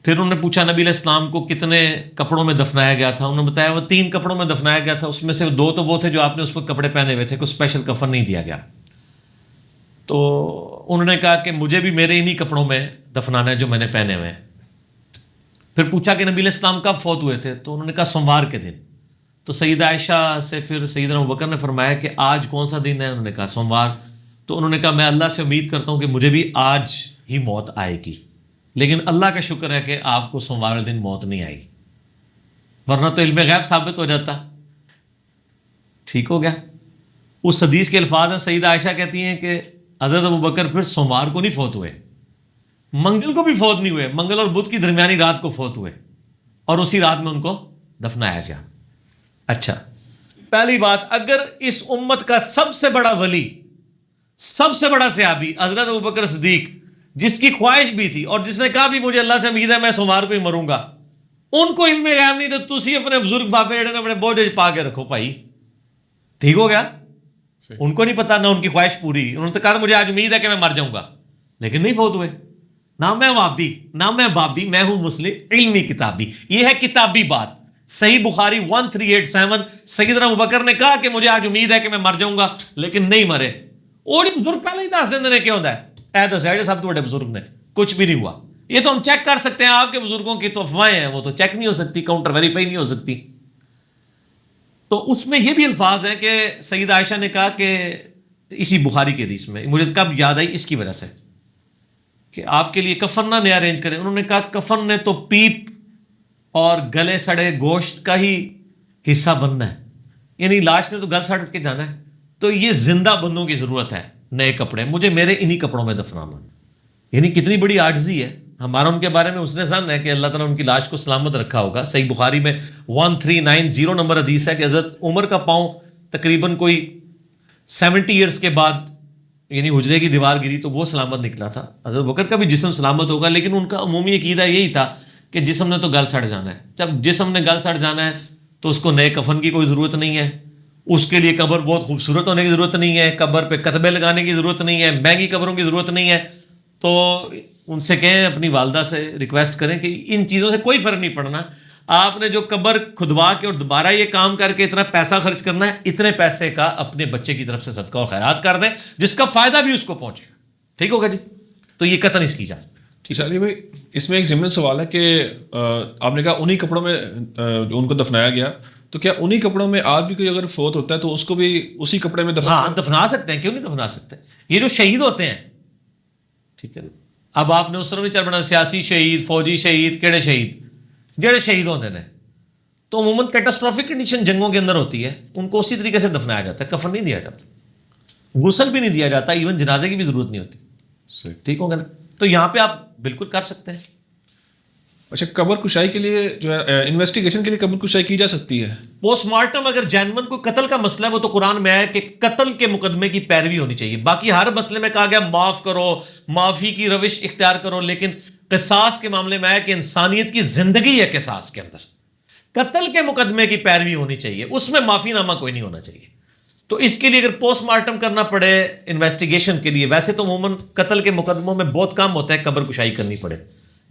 پھر انہوں نے پوچھا نبی علیہ السلام کو کتنے کپڑوں میں دفنایا گیا تھا؟ انہوں نے بتایا وہ 3 کپڑوں میں دفنایا گیا تھا. اس میں سے 2 تو وہ تھے جو آپ نے اس وقت کپڑے پہنے ہوئے تھے, کوئی اسپیشل کفن نہیں دیا گیا. تو انہوں نے کہا کہ مجھے بھی میرے انہی کپڑوں میں دفنانا ہے جو میں نے پہنے ہوئے ہیں. پھر پوچھا کہ نبی علیہ السلام کب فوت ہوئے تھے؟ تو انہوں نے کہا سوموار کے دن. تو سیدہ عائشہ سے پھر سیدنا ابوبکر نے فرمایا کہ آج کون سا دن ہے؟ انہوں نے کہا سوموار. تو انہوں نے کہا میں اللہ سے امید کرتا ہوں کہ مجھے بھی آج ہی موت آئے گی, لیکن اللہ کا شکر ہے کہ آپ کو سوموار کے دن موت نہیں آئی, ورنہ تو علم غیب ثابت ہو جاتا. ٹھیک ہو گیا. اس حدیث کے الفاظ ہیں, سیدہ عائشہ کہتی ہیں کہ حضرت ابوبکر پھر سوموار کو نہیں فوت ہوئے, منگل کو بھی فوت نہیں ہوئے, منگل اور بدھ کی درمیانی رات کو فوت ہوئے اور اسی رات میں ان کو دفنایا گیا. اچھا, پہلی بات, اگر اس امت کا سب سے بڑا ولی, سب سے بڑا صحابی حضرت ابوبکر صدیق, جس کی خواہش بھی تھی اور جس نے کہا بھی مجھے اللہ سے امید ہے میں سوموار کو ہی مروں گا, ان کو علم غیب نہیں تو تسی اپنے بزرگ بابے جڑے نے اپنے بوجھ پا کے رکھو بھائی. ٹھیک ہو گیا. ان کو نہیں پتا, نہ ان کی خواہش پوری. انہوں نے کہا مجھے آج امید ہے کہ میں مر جاؤں گا, لیکن نہیں فوت ہوئے. نہ میں وابی نہ میں بابی, میں ہوں مسلم علمی کتابی. یہ ہے کتابی بات. صحیح بخاری 1387 سیدنا ابوبکر نے کہا کہ مجھے آج امید ہے کہ میں مر جاؤں گا, لیکن نہیں مرے. اور بزرگ پہلے ہی دس دن نے کیا ہوتا ہے اے تو سیڈ سب تو بڑے بزرگ نے, کچھ بھی نہیں ہوا. یہ تو ہم چیک کر سکتے ہیں, آپ کے بزرگوں کی تو افواہیں ہیں, وہ تو چیک نہیں ہو سکتی, کاؤنٹر ویریفائی نہیں ہو سکتی. تو اس میں یہ بھی الفاظ ہیں کہ سیدہ عائشہ نے کہا کہ اسی بخاری کے حدیث میں, مجھے کب یاد آئی اس کی وجہ سے, کہ آپ کے لیے کفن نہ نیا ارینج کریں. انہوں نے کہا کفن نے تو پیپ اور گلے سڑے گوشت کا ہی حصہ بننا ہے, یعنی لاش نے تو گل سڑ کے جانا ہے. تو یہ زندہ بندوں کی ضرورت ہے نئے کپڑے, مجھے میرے انہی کپڑوں میں دفنانا. یعنی کتنی بڑی عاجزی ہے. ہمارا ان کے بارے میں حسن ظن ہے کہ اللہ تعالیٰ ان کی لاش کو سلامت رکھا ہوگا. صحیح بخاری میں 1390 نمبر حدیث ہے کہ حضرت عمر کا پاؤں تقریباً کوئی 70 ایئرس کے بعد یعنی حجرے کی دیوار گری تو وہ سلامت نکلا تھا. حضرت بکر کا بھی جسم سلامت ہوگا, لیکن ان کا عمومی عقیدہ یہی تھا کہ جسم نے تو گل سڑ جانا ہے. جب جسم نے گل سڑ جانا ہے تو اس کو نئے کفن کی کوئی ضرورت نہیں ہے, اس کے لیے قبر بہت خوبصورت ہونے کی ضرورت نہیں ہے, قبر پہ کتبے لگانے کی ضرورت نہیں ہے, مہنگی قبروں کی ضرورت نہیں ہے. تو ان سے کہیں, اپنی والدہ سے ریکویسٹ کریں کہ ان چیزوں سے کوئی فرق نہیں پڑنا. آپ نے جو قبر کھدوا کے اور دوبارہ یہ کام کر کے اتنا پیسہ خرچ کرنا ہے, اتنے پیسے کا اپنے بچے کی طرف سے صدقہ اور خیرات کر دیں, جس کا فائدہ بھی اس کو پہنچے گا. ٹھیک ہوگا جی. تو یہ قطعاً اس کی اجازت. ٹھیک ہے علی بھائی, اس میں ایک ضمن سوال ہے کہ آپ نے کہا انہی کپڑوں میں ان کو دفنایا گیا, تو کیا انہی کپڑوں میں آج بھی کوئی اگر فوت ہوتا ہے تو اس کو بھی اسی کپڑے میں دفنا سکتے ہیں؟ کیوں نہیں دفنا سکتے؟ یہ جو شہید ہوتے ہیں, ٹھیک ہے, اب آپ نے اس طرح بھی چل بنا سیاسی شہید, فوجی شہید, کیڑے شہید, جڑے شہید ہوتے ہیں تو عموماً کیٹاسٹرافک کنڈیشن جنگوں کے اندر ہوتی ہے, ان کو اسی طریقے سے دفنایا جاتا ہے, کفن نہیں دیا جاتا, غسل بھی نہیں دیا جاتا, ایون جنازے کی بھی ضرورت نہیں ہوتی. ٹھیک ہوگا نا. تو یہاں پہ آپ بالکل کر سکتے ہیں. اچھا, قبر کشائی کے لیے جو ہے انویسٹیگیشن کے لیے قبر کشائی کی جا سکتی ہے؟ پوسٹ مارٹم اگر جینون کوئی قتل کا مسئلہ ہے, وہ تو قرآن میں ہے کہ قتل کے مقدمے کی پیروی ہونی چاہیے. باقی ہر مسئلے میں کہا گیا معاف کرو, معافی کی روش اختیار کرو, لیکن قصاص کے معاملے میں ہے کہ انسانیت کی زندگی ہے قصاص کے اندر, قتل کے مقدمے کی پیروی ہونی چاہیے, اس میں معافی نامہ کوئی نہیں ہونا چاہیے. تو اس کے لیے اگر پوسٹ مارٹم کرنا پڑے انویسٹیگیشن کے لیے, ویسے تو عموماً قتل کے مقدموں میں بہت کم ہوتا ہے قبر کشائی کرنی پڑے.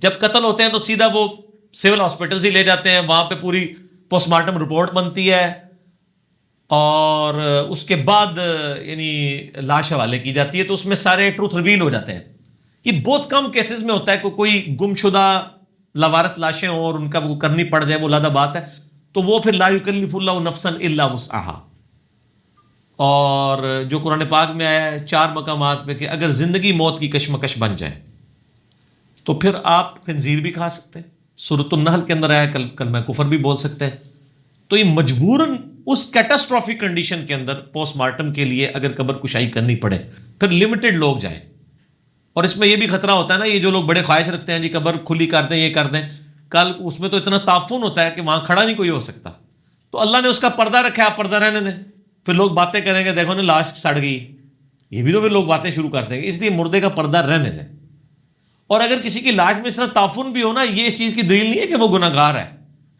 جب قتل ہوتے ہیں تو سیدھا وہ سول ہاسپٹل ہی لے جاتے ہیں, وہاں پہ پوری پوسٹ مارٹم رپورٹ بنتی ہے اور اس کے بعد یعنی لاش حوالے کی جاتی ہے, تو اس میں سارے ٹروتھ ریویل ہو جاتے ہیں. یہ بہت کم کیسز میں ہوتا ہے کہ کوئی گم شدہ لاوارث لاشیں ہوں اور ان کا وہ کرنی پڑ جائے, وہ علیحدہ بات ہے. تو وہ پھر لا یکلف اللہ نفسا الا وسعها, اور جو قرآن پاک میں آیا ہے 4 مقامات پہ کہ اگر زندگی موت کی کشمکش بن جائے تو پھر آپ خنزیر بھی کھا سکتے ہیں. سورۃ النحل کے اندر آیا کلمہ کفر بھی بول سکتے ہیں, تو یہ مجبوراً اس کیٹاسٹرافک کنڈیشن کے اندر پوسٹ مارٹم کے لیے اگر قبر کشائی کرنی پڑے پھر لمیٹڈ لوگ جائیں. اور اس میں یہ بھی خطرہ ہوتا ہے نا, یہ جو لوگ بڑے خواہش رکھتے ہیں جی قبر کھلی کر دیں یہ کر دیں, کل اس میں تو اتنا تعفن ہوتا ہے کہ وہاں کھڑا نہیں کوئی ہو سکتا. تو اللہ نے اس کا پردہ رکھا ہے, آپ پردہ رہنے دیں. پھر لوگ باتیں کریں گے دیکھو نا لاش سڑ گئی, یہ بھی تو پھر لوگ باتیں شروع کر دیں گے. اس لیے مردے کا پردہ رہنے دیں. اور اگر کسی کی لاش میں اس طرح تعفن بھی ہو نا, یہ اس چیز کی دلیل نہیں ہے کہ وہ گناہ گار ہے.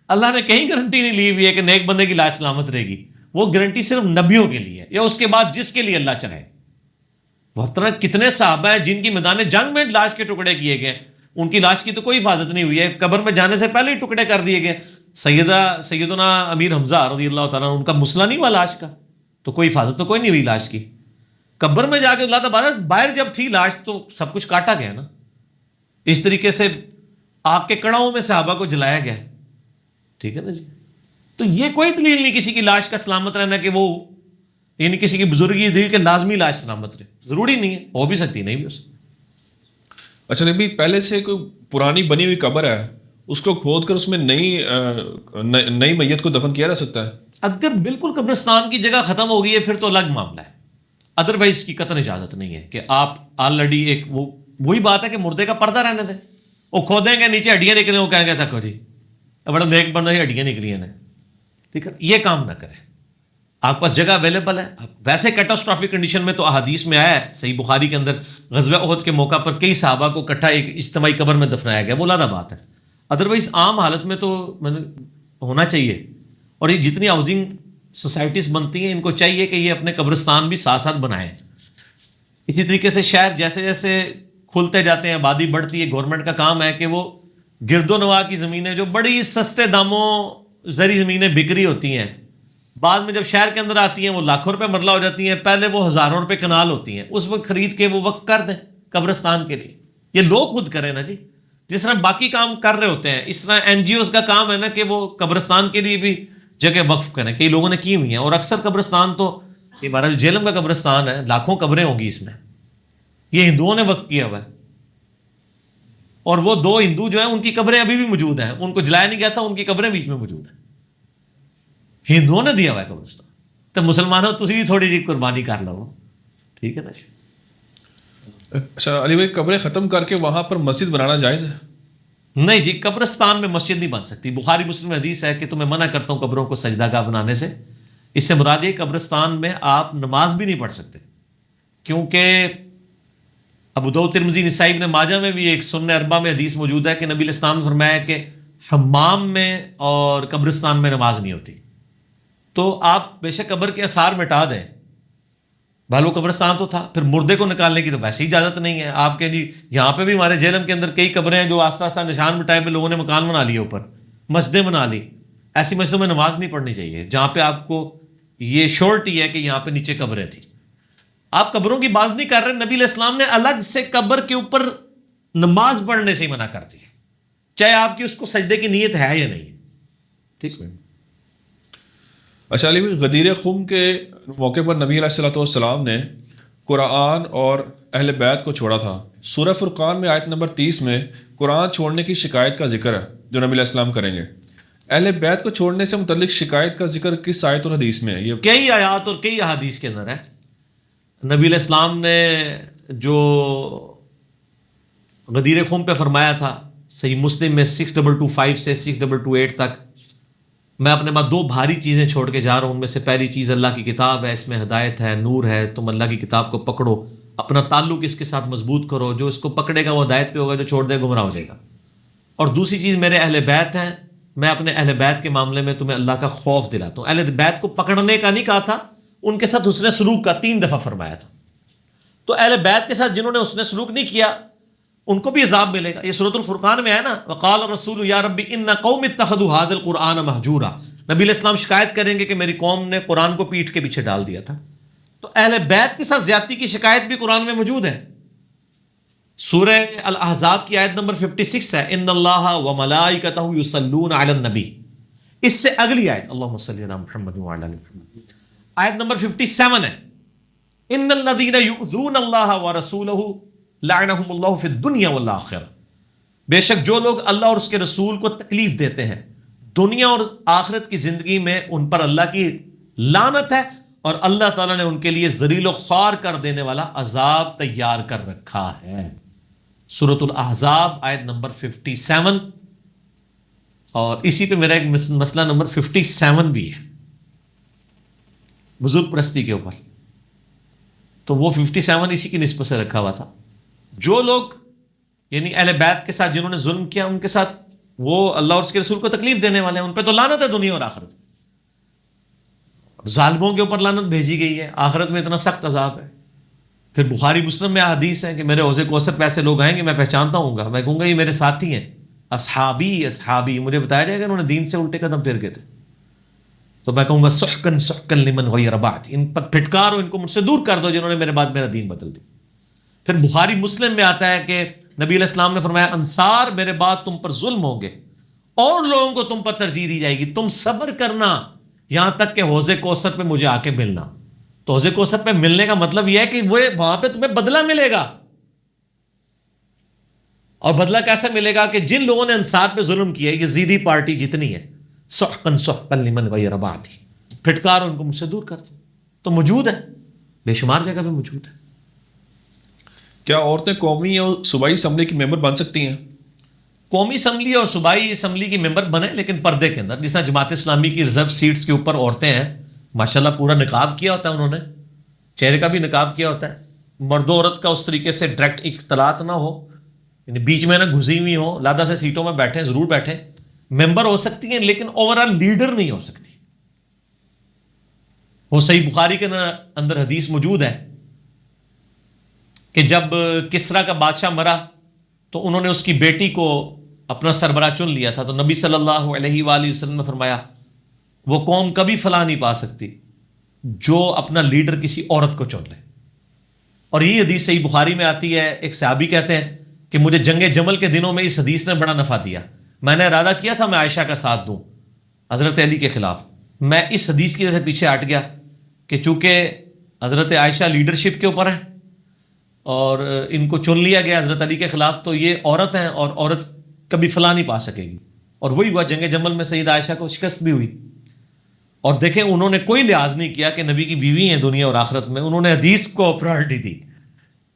اللہ نے کہیں گارنٹی نہیں لی ہوئی ہے کہ نیک بندے کی لاش سلامت رہے گی. وہ گارنٹی صرف نبیوں کے لیے یا اس کے بعد جس کے لیے اللہ چاہے. محترم کتنے صحابہ ہیں جن کی میدان جنگ میں لاش کے ٹکڑے کیے گئے, ان کی لاش کی تو کوئی حفاظت نہیں ہوئی ہے, قبر میں جانے سے پہلے ہی ٹکڑے کر دیے گئے. سیدنا امیر حمزہ رضی اللہ تعالیٰ ان کا مسئلہ نہیں ہوا لاش کا, تو کوئی حفاظت تو کوئی نہیں ہوئی لاش کی. قبر میں جا کے اللہ تعالیٰ باہر جب تھی لاش تو سب کچھ کاٹا گیا نا. اس طریقے سے آگ کے کڑاؤں میں صحابہ کو جلایا گیا. ٹھیک ہے نا جی. تو یہ کوئی دلیل نہیں کسی کی لاش کا سلامت رہنا کہ وہ یعنی کسی کی بزرگی دلیل کہ لازمی لاش سلامت رہے. ضروری نہیں ہے, ہو بھی سکتی نہیں بھی ہو سکتی. اچھا نبی, پہلے سے کوئی پرانی بنی ہوئی قبر ہے, اس کو کھود کر اس میں نئی میت کو دفن کیا جا سکتا ہے؟ اگر بالکل قبرستان کی جگہ ختم ہو گئی ہے پھر تو الگ معاملہ ہے. ادروائز کی قطعاً اجازت نہیں ہے کہ آپ آلریڈی ایک وہی بات ہے کہ مردے کا پردہ رہنے دیں. وہ کھودیں گے نیچے ہڈیاں نکلیں, وہ کہیں گے تھکو جی بڑا نیک بندہ ہی ہڈیاں نکلی ہیں. ٹھیک ہے, یہ کام نہ کریں. آپ کے پاس جگہ اویلیبل ہے. ویسے کیٹاسٹرافک کنڈیشن میں تو احادیث میں آیا ہے صحیح بخاری کے اندر, غزوہ احد کے موقع پر کئی صحابہ کو اکٹھا ایک اجتماعی قبر میں دفنایا گیا, وہ علیحدہ بات ہے. ادروائز عام حالت میں تو ہونا چاہیے. اور یہ جتنی ہاؤسنگ سوسائٹیز بنتی ہیں ان کو چاہیے کہ یہ اپنے قبرستان بھی ساتھ ساتھ بنائیں. اسی طریقے سے شہر جیسے جیسے کھلتے جاتے ہیں, آبادی بڑھتی ہے, گورنمنٹ کا کام ہے کہ وہ گرد و نواح کی زمینیں جو بڑی سستے داموں زرعی زمینیں بکری ہوتی ہیں, بعد میں جب شہر کے اندر آتی ہیں وہ لاکھوں روپے مرلہ ہو جاتی ہیں, پہلے وہ ہزاروں روپے کنال ہوتی ہیں, اس وقت خرید کے وہ وقف کر دیں قبرستان کے لیے. یہ لوگ خود کریں نا جی, جس طرح باقی کام کر رہے ہوتے ہیں اس طرح این جی اوز کا کام ہے نا کہ وہ قبرستان کے لیے بھی جگہ وقف کریں. کئی لوگوں نے کی ہوئی ہیں. اور اکثر قبرستان تو یہ ہمارا جو جہلم کا قبرستان ہے لاکھوں قبریں ہوں گی اس میں, یہ ہندوؤں نے وقف کیا ہوا ہے. اور وہ 2 ہندو جو ہیں ان کی قبریں ابھی بھی موجود ہیں, ان کو جلایا نہیں گیا تھا, ان کی قبریں بیچ میں موجود ہیں. ہندوؤں نے دیا ہوا ہے قبرستان. تو مسلمانوں تسی بھی تھوڑی جی قربانی کر لو. ٹھیک ہے نا. اچھا علی بھائی, قبریں ختم کر کے وہاں پر مسجد بنانا جائز ہے؟ نہیں جی, قبرستان میں مسجد نہیں بن سکتی. بخاری مسلم حدیث ہے کہ تمہیں منع کرتا ہوں قبروں کو سجدہ گاہ بنانے سے. اس سے مراد یہ قبرستان میں آپ نماز بھی نہیں پڑھ سکتے, کیونکہ ابو داؤد ترمذی نسائی ابن ماجہ میں بھی ایک سنن اربعہ میں حدیث موجود ہے کہ نبی علیہ السلام نے فرمایا کہ حمام میں اور قبرستان میں نماز نہیں ہوتی. تو آپ بے شک قبر کے آثار مٹا دیں, بھلو قبرستان تو تھا, پھر مردے کو نکالنے کی تو ویسے ہی اجازت نہیں ہے. آپ کے جی یہاں پہ بھی ہمارے جہلم کے اندر کئی قبریں ہیں جو آستہ آستہ نشان مٹائے پہ لوگوں نے مکان بنا لیے, اوپر مسجدیں بنا لی. ایسی مسجدوں میں نماز نہیں پڑھنی چاہیے جہاں پہ آپ کو یہ شورٹی ہے کہ یہاں پہ نیچے قبریں تھیں. آپ قبروں کی بات نہیں کر رہے, نبی علیہ السلام نے الگ سے قبر کے اوپر نماز پڑھنے سے ہی منع کر دی, چاہے آپ کی اس کو سجدے کی نیت ہے یا نہیں. ٹھیک ہے. اچھا علی بھائی, غدیر خم کے موقع پر نبی علیہ السلام نے قرآن اور اہل بیت کو چھوڑا تھا. سورہ فرقان میں آیت نمبر 30 میں قرآن چھوڑنے کی شکایت کا ذکر ہے جو نبی علیہ السلام کریں گے. اہل بیت کو چھوڑنے سے متعلق شکایت کا ذکر کس آیت اور حدیث میں ہے؟ یہ کئی آیات اور کئی احادیث کے اندر ہے. نبی علیہ السلام نے جو غدیر خم پہ فرمایا تھا صحیح مسلم میں 6225 سے 6228 تک, میں اپنے بعد 2 بھاری چیزیں چھوڑ کے جا رہا ہوں. ان میں سے پہلی چیز اللہ کی کتاب ہے, اس میں ہدایت ہے, نور ہے. تم اللہ کی کتاب کو پکڑو, اپنا تعلق اس کے ساتھ مضبوط کرو. جو اس کو پکڑے گا وہ ہدایت پہ ہوگا, جو چھوڑ دے گمراہ ہو جائے گا. اور دوسری چیز میرے اہل بیت ہیں, میں اپنے اہل بیت کے معاملے میں تمہیں اللہ کا خوف دلاتا ہوں. اہل بیت کو پکڑنے کا نہیں کہا تھا, ان کے ساتھ حسن سلوک کا 3 دفعہ فرمایا تھا. تو اہل بیت کے ساتھ جنہوں نے حسن سلوک نہیں کیا ان کو بھی عذاب ملے گا. یہ سورۃ الفرقان میں ہے نا, وقال الرسول یا ربی ان قوم اتخذوا هذا القرآن مہجورا. نبی علیہ السلام شکایت کریں گے کہ میری قوم نے قرآن کو پیٹھ کے پیچھے ڈال دیا تھا. تو اہل بیت کے ساتھ زیادتی کی شکایت بھی قرآن میں موجود ہے. سورہ الاحزاب کی آیت نمبر 56 ہے, ان اللہ وملائکتہ یصلون علی النبی. اس سے اگلی آیت اللہم صلی علی محمد وعلی آل محمد, آیت نمبر 57 ہے, ان الذین یؤذون اللہ ورسولہ لعنہم اللہ فی الدنیا والآخرہ. بے شک جو لوگ اللہ اور اس کے رسول کو تکلیف دیتے ہیں دنیا اور آخرت کی زندگی میں ان پر اللہ کی لعنت ہے، اور اللہ تعالیٰ نے ان کے لیے ذلیل و خوار کر دینے والا عذاب تیار کر رکھا ہے۔ سورۃ الاحزاب آیت نمبر 57، اور اسی پہ میرا ایک مسئلہ نمبر 57 بھی ہے بزرگ پرستی کے اوپر، تو وہ 57 اسی کی نسبت سے رکھا ہوا تھا۔ جو لوگ یعنی اہل بیت کے ساتھ جنہوں نے ظلم کیا، ان کے ساتھ وہ اللہ اور اس کے رسول کو تکلیف دینے والے ہیں، ان پہ تو لعنت ہے دنیا اور آخرت۔ ظالموں کے اوپر لعنت بھیجی گئی ہے، آخرت میں اتنا سخت عذاب ہے۔ پھر بخاری مسلم میں حدیث ہے کہ میرے حوض کوثر پہ ایسے لوگ آئیں گے، میں پہچانتا ہوں گا، میں کہوں گا یہ میرے ساتھی ہیں، اصحابی اصحابی، مجھے بتایا جائے گا انہوں نے دین سے الٹے قدم پھیر گئے تھے، تو میں کہوں گا سحقن سحقن لمن غیر بعد، ان پر پھٹکارو، ان کو مجھ سے دور کر دو جنہوں نے میرے بعد میرا دین بدل دیا۔ پھر بخاری مسلم میں آتا ہے کہ نبی علیہ السلام نے فرمایا انصار میرے بعد تم پر ظلم ہوں گے اور لوگوں کو تم پر ترجیح دی جائے گی، تم صبر کرنا یہاں تک کہ حوض کوثر پہ مجھے آ کے ملنا۔ تو حوض کوثر پہ ملنے کا مطلب یہ ہے کہ وہ وہاں پہ تمہیں بدلہ ملے گا، اور بدلہ کیسا ملے گا کہ جن لوگوں نے انصار پہ ظلم کیا، یزیدی پارٹی جتنی ہے، سحقن سحقن لمن غیر بعد، پھٹکار ان کو مجھ سے دور کر دو۔ تو موجود ہے، بے شمار جگہ پہ موجود ہے۔ کیا عورتیں قومی اور صوبائی اسمبلی کی ممبر بن سکتی ہیں؟ قومی اسمبلی اور صوبائی اسمبلی کی ممبر بنے، لیکن پردے کے اندر۔ جس طرح جماعت اسلامی کی ریزرو سیٹس کے اوپر عورتیں ہیں، ماشاءاللہ پورا نقاب کیا ہوتا ہے انہوں نے، چہرے کا بھی نقاب کیا ہوتا ہے، مرد و عورت کا اس طریقے سے ڈائریکٹ اختلاط نہ ہو، یعنی بیچ میں نہ گھسی ہوئی ہو، لادہ سے سیٹوں میں بیٹھیں، ضرور بیٹھیں، ممبر ہو سکتی ہیں، لیکن اوورآل لیڈر نہیں ہو سکتی۔ وہ صحیح بخاری کے اندر حدیث موجود ہے کہ جب کسرا کا بادشاہ مرا تو انہوں نے اس کی بیٹی کو اپنا سربراہ چن لیا تھا، تو نبی صلی اللہ علیہ وآلہ وسلم نے فرمایا وہ قوم کبھی فلاح نہیں پا سکتی جو اپنا لیڈر کسی عورت کو چن لے۔ اور یہ حدیث صحیح بخاری میں آتی ہے، ایک صحابی کہتے ہیں کہ مجھے جنگ جمل کے دنوں میں اس حدیث نے بڑا نفع دیا، میں نے ارادہ کیا تھا میں عائشہ کا ساتھ دوں حضرت علی کے خلاف، میں اس حدیث کی وجہ سے پیچھے ہٹ گیا کہ چونکہ حضرت عائشہ لیڈرشپ کے اوپر ہیں اور ان کو چن لیا گیا حضرت علی کے خلاف، تو یہ عورت ہیں اور عورت کبھی فلاح نہیں پا سکے گی۔ اور وہی ہوا، جنگ جمل میں سیدہ عائشہ کو شکست بھی ہوئی۔ اور دیکھیں انہوں نے کوئی لحاظ نہیں کیا کہ نبی کی بیوی ہیں دنیا اور آخرت میں، انہوں نے حدیث کو پرائرٹی دی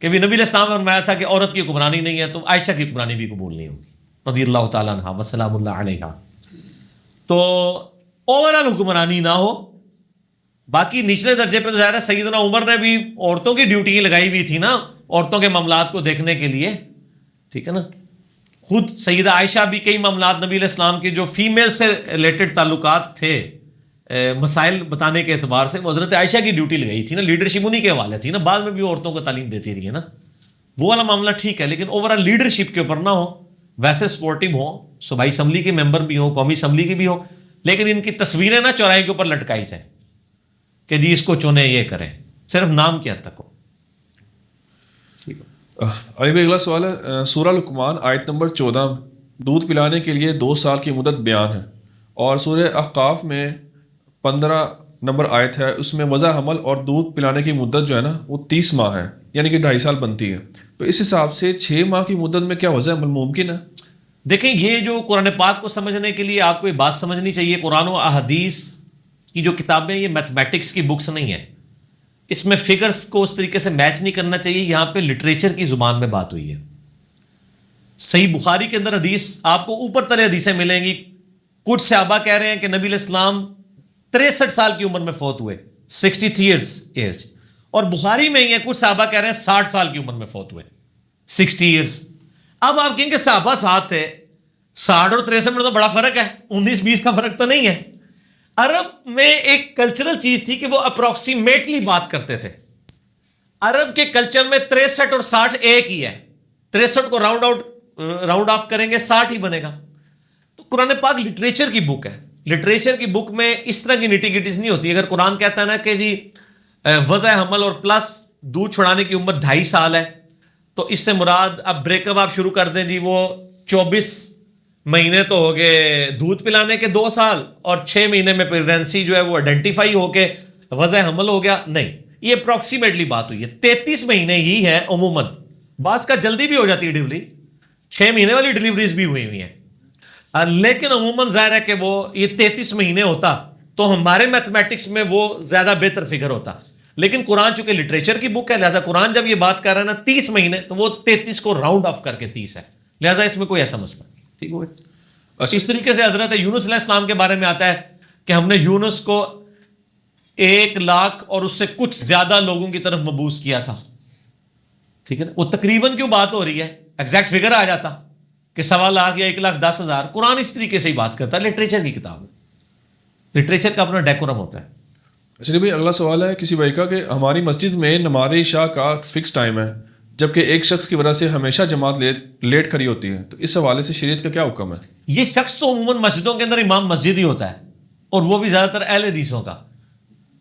کہ بھی نبی علیہ السلام نے فرمایا تھا کہ عورت کی حکمرانی نہیں ہے تو عائشہ کی حکمرانی بھی قبول نہیں ہوگی رضی اللہ تعالیٰ عنہا وسلام اللہ علیہا۔ تو اوورآل حکمرانی نہ ہو، باقی نچلے درجے پہ تو ظاہر ہے سیدنا عمر نے بھی عورتوں کی ڈیوٹی لگائی ہوئی تھی نا، عورتوں کے معاملات کو دیکھنے کے لیے، ٹھیک ہے نا۔ خود سیدہ عائشہ بھی کئی معاملات نبی علیہ السلام کے جو فیمیل سے ریلیٹڈ تعلقات تھے، مسائل بتانے کے اعتبار سے، وہ حضرت عائشہ کی ڈیوٹی لگائی تھی نا، لیڈرشپ انہی کے حوالے تھی نا، بعد میں بھی عورتوں کو تعلیم دیتی رہی ہے نا، وہ والا معاملہ ٹھیک ہے، لیکن اوورآل لیڈرشپ کے اوپر نہ ہو، ویسے سپورٹو ہوں، صوبائی اسمبلی کے ممبر بھی ہوں، قومی اسمبلی کی بھی ہوں، لیکن ان کی تصویریں نہ چوراہے کے اوپر لٹکائی جائیں کہ جی اس کو چنیں، یہ کریں، صرف نام کی حد تک ہو۔ علی بھائی اگلا سوال ہے، سورہ لقمان آیت نمبر 14 دودھ پلانے کے لیے 2 سال کی مدت بیان ہے، اور سورہ احقاف میں 15 نمبر آیت ہے، اس میں وضع حمل اور دودھ پلانے کی مدت جو ہے نا وہ 30 ماہ ہے، یعنی کہ 2.5 سال بنتی ہے، تو اس حساب سے 6 ماہ کی مدت میں کیا وضع حمل ممکن ہے؟ دیکھیں یہ جو قرآن پاک کو سمجھنے کے لیے آپ کو یہ بات سمجھنی چاہیے، قرآن و احادیث کی جو کتابیں یہ میتھمیٹکس کی بکس نہیں ہیں، اس میں فگرز کو اس طریقے سے میچ نہیں کرنا چاہیے، یہاں پہ لٹریچر کی زبان میں بات ہوئی ہے۔ صحیح بخاری کے اندر حدیث آپ کو اوپر تلے حدیثیں ملیں گی، کچھ صحابہ کہہ رہے ہیں کہ نبی علیہ السلام 63 سال کی عمر میں فوت ہوئے، 63 ایئرز ایج، اور بخاری میں ہی ہے کچھ صحابہ کہہ رہے ہیں 60 سال کی عمر میں فوت ہوئے، 60 ایئرز۔ اب آپ کہیں کہ صحابہ ساتھ تھے، 60 اور 63 میں تو بڑا فرق ہے، 19-20 کا فرق تو نہیں ہے۔ عرب میں ایک کلچرل چیز تھی کہ وہ اپروکسیمیٹلی بات کرتے تھے، عرب کے کلچر میں 63 اور 60 ایک ہی ہے، 63 کو راؤنڈ آف کریں گے 60 ہی بنے گا۔ تو قرآن پاک لٹریچر کی بک ہے، لٹریچر کی بک میں اس طرح کی نیٹی گٹیز نہیں ہوتی۔ اگر قرآن کہتا ہے نا کہ جی وضع حمل اور پلس دودھ چھڑانے کی عمر 2.5 سال ہے، تو اس سے مراد اب بریک اپ آپ شروع کر دیں جی وہ 24 مہینے تو ہو گئے دودھ پلانے کے 2 سال، اور 6 مہینے میں پریگنینسی جو ہے وہ آئیڈینٹیفائی ہو کے وضع حمل ہو گیا، نہیں، یہ اپروکسیمیٹلی بات ہوئی ہے، 33 مہینے ہی ہے عموماً، بعض کا جلدی بھی ہو جاتی ہے ڈلیوری، 6 مہینے والی ڈلیوریز بھی ہوئی ہیں۔ لیکن عموماً ظاہر ہے کہ وہ یہ 33 مہینے ہوتا تو ہمارے میتھمیٹکس میں وہ زیادہ بہتر فگر ہوتا. لیکن قرآن چونکہ لٹریچر کی بک ہے، لہٰذا قرآن جب یہ بات کر رہا ہے نا 30 مہینے، تو وہ 33 کو راؤنڈ آف کر کے 30 ہے، لہٰذا اس میں کوئی ایسا مسئلہ نہیں. ٹھیک ہو گیا. اس طریقے سے حضرت یونس علیہ السلام کے بارے میں آتا ہے کہ ہم نے یونس کو 1,00,000 اور اس سے کچھ زیادہ لوگوں کی طرف مبعوث کیا تھا. ٹھیک ہے نا. وہ تقریباً کیوں بات ہو رہی ہے، ایگزیکٹ فگر آ جاتا کہ 1,00,000 یا 1,10,000. قرآن اس طریقے سے ہی بات کرتا ہے، لٹریچر کی کتاب ہے، لٹریچر کا اپنا ڈیکورم ہوتا ہے. چلیے بھائی، اگلا سوال ہے کسی بھائی کا کہ ہماری مسجد میں نماز عشاء کا فکس ٹائم ہے، جبکہ ایک شخص کی وجہ سے ہمیشہ جماعت لیٹ کھڑی ہوتی ہے، تو اس حوالے سے شریعت کا کیا حکم ہے؟ یہ شخص تو عموماً مسجدوں کے اندر امام مسجد ہی ہوتا ہے، اور وہ بھی زیادہ تر اہل حدیثوں کا.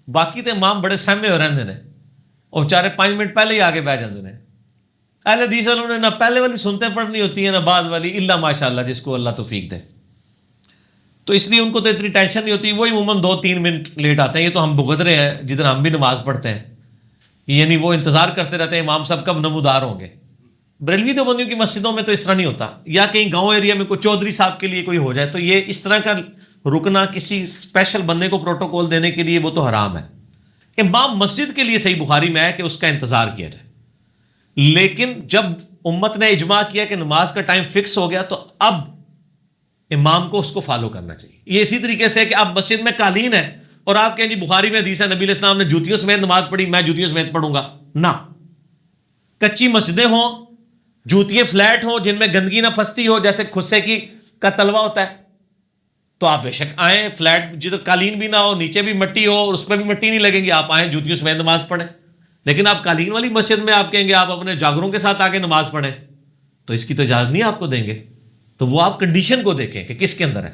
باقی تو امام بڑے سہمے ہو رہتے ہیں اور چارے 5 منٹ پہلے ہی آگے بیٹھ جاتے ہیں. اہل حدیث والوں نے نہ پہلے والی سنتیں پڑھنی ہوتی ہیں نہ بعد والی، الا ماشاء اللہ جس کو اللہ توفیق دے. تو اس لیے ان کو تو اتنی ٹینشن نہیں ہوتی، وہ عموماً 2-3 منٹ لیٹ آتے ہیں. یہ تو ہم بھگت رہے ہیں جدھر ہم بھی نماز پڑھتے ہیں، یعنی وہ انتظار کرتے رہتے ہیں امام صاحب کب نمودار ہوں گے. بریلوی دیوبندیوں کی مسجدوں میں تو اس طرح نہیں ہوتا، یا کہیں گاؤں ایریا میں کوئی چودھری صاحب کے لیے کوئی ہو جائے تو یہ اس طرح کا رکنا کسی اسپیشل بندے کو پروٹوکول دینے کے لیے وہ تو حرام ہے. امام مسجد کے لیے صحیح بخاری میں ہے کہ اس کا انتظار کیا جائے. لیکن جب امت نے اجماع کیا کہ نماز کا ٹائم فکس ہو گیا تو اب امام کو اس کو فالو کرنا چاہیے. یہ اسی طریقے سے کہ اب مسجد میں قالین ہے اور آپ کہیں جی بخاری میں حدیث ہے نبی علیہ السلام نے جوتیوں سمیت نماز پڑھی، میں جوتیوں سمیت پڑھوں گا. نہ، کچی مسجدیں ہوں، جوتیاں فلیٹ ہوں جن میں گندگی نہ پھنستی ہو، جیسے خصے کا تلوا ہوتا ہے، تو آپ بے شک آئیں. فلیٹ جدھر قالین بھی نہ ہو، نیچے بھی مٹی ہو اور اس پہ بھی مٹی نہیں لگے گی، آپ آئیں جوتیوں سمیت نماز پڑھیں. لیکن آپ قالین والی مسجد میں آپ کہیں گے آپ اپنے جاگروں کے ساتھ آگے نماز پڑھیں، تو اس کی تو اجازت نہیں آپ کو دیں گے. تو وہ آپ کنڈیشن کو دیکھیں کہ کس کے اندر ہے.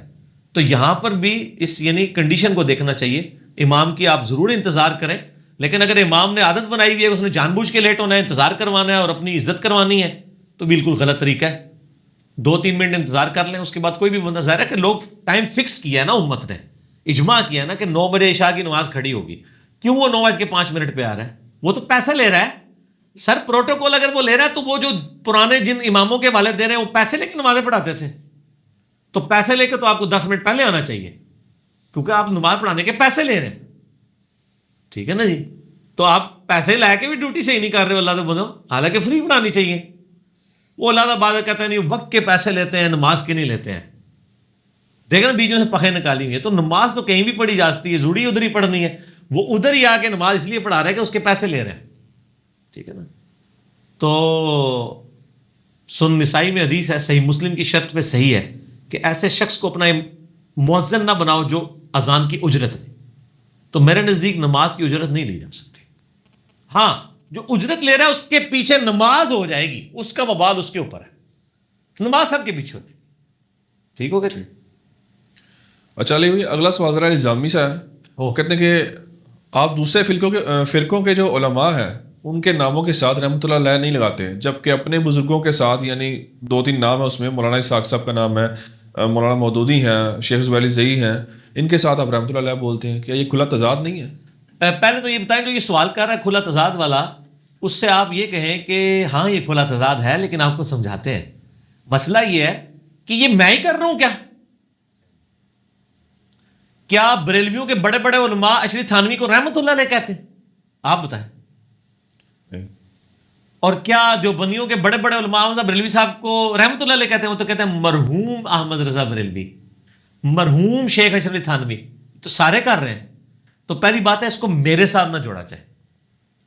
تو یہاں پر بھی اس یعنی کنڈیشن کو دیکھنا چاہیے. امام کی آپ ضرور انتظار کریں، لیکن اگر امام نے عادت بنائی ہوئی ہے اس نے جان بوجھ کے لیٹ ہونا ہے، انتظار کروانا ہے اور اپنی عزت کروانی ہے، تو بالکل غلط طریقہ ہے. 2-3 منٹ انتظار کر لیں، اس کے بعد کوئی بھی بندہ، ظاہر ہے کہ لوگ ٹائم فکس کیا ہے نا، امت نے اجماع کیا ہے نا کہ 9 بجے عشاء کی نماز کھڑی ہوگی. کیوں وہ 9:05 پہ آ رہا ہے؟ وہ تو پیسہ لے رہا ہے سر. پروٹوکول اگر وہ لے رہا ہے تو وہ جو پرانے جن اماموں کے والد دے رہے ہیں وہ پیسے لے کے نمازیں پڑھاتے تھے، تو پیسے لے کے تو آپ کو 10 منٹ پہلے آنا چاہیے، کیونکہ آپ نماز پڑھانے کے پیسے لے رہے ہیں. ٹھیک ہے نا جی. تو آپ پیسے لے کے بھی ڈیوٹی صحیح نہیں کر رہے ہو اللہ تو بولو، حالانکہ فری پڑھانی چاہیے. وہ اللہ بعد کہتے ہیں نہیں وقت کے پیسے لیتے ہیں، نماز کے نہیں لیتے ہیں. دیکھیں نا بیچ میں سے پخے نکالی ہوئی ہے. تو نماز تو کہیں بھی پڑھی جا سکتی ہے، ضروری ادھر ہی پڑھنی ہے. وہ ادھر ہی آ کے نماز اس لیے پڑھا رہے ہیں کہ اس کے پیسے لے رہے ہیں. ٹھیک ہے نا. تو سن نسائی میں حدیث ہے، صحیح مسلم کی شرط پہ صحیح ہے کہ ایسے شخص کو اپنا مؤذن نہ بناؤ جو اذان کی اجرت لے. تو میرے نزدیک نماز کی اجرت نہیں لی جا سکتی. ہاں جو اجرت لے رہا ہے اس کے پیچھے نماز ہو جائے گی، اس کا وبال اس کے اوپر ہے، نماز سب کے پیچھے ہو جائے گی. ٹھیک ہو گیا. اچھا علی بھائی، اگلا سوال ذرا الزامی سا ہے. وہ کہتے ہیں کہ آپ دوسرے فرقوں کے جو علماء ہیں ان کے ناموں کے ساتھ رحمۃ اللہ علیہ نہیں لگاتے، جبکہ اپنے بزرگوں کے ساتھ یعنی 2-3 نام ہے اس میں، مولانا اسحاق صاحب کا نام ہے، مولانا مودودی ہیں، شیخ زبیلی زئی ہیں، ان کے ساتھ آپ رحمۃ اللہ علیہ بولتے ہیں. کیا یہ کھلا تضاد نہیں ہے؟ پہلے تو یہ بتائیں جو یہ سوال کر رہا ہے کھلا تضاد والا، اس سے آپ یہ کہیں کہ ہاں یہ کھلا تضاد ہے، لیکن آپ کو سمجھاتے ہیں. مسئلہ یہ ہے کہ یہ میں ہی کر رہا ہوں کیا بریلویوں کے بڑے بڑے علماء اشری تھانوی کو رحمۃ اللہ علیہ کہتے ہیں؟ آپ بتائیں. اور کیا دیوبندیوں کے بڑے بڑے علماء احمد بریلوی صاحب کو رحمۃ اللہ علیہ کہتے ہیں؟ وہ تو کہتے ہیں مرحوم احمد رضا بریلوی، مرحوم شیخ اشرف تھانوی. تو سارے کر رہے ہیں. تو پہلی بات ہے اس کو میرے ساتھ نہ جوڑا جائے.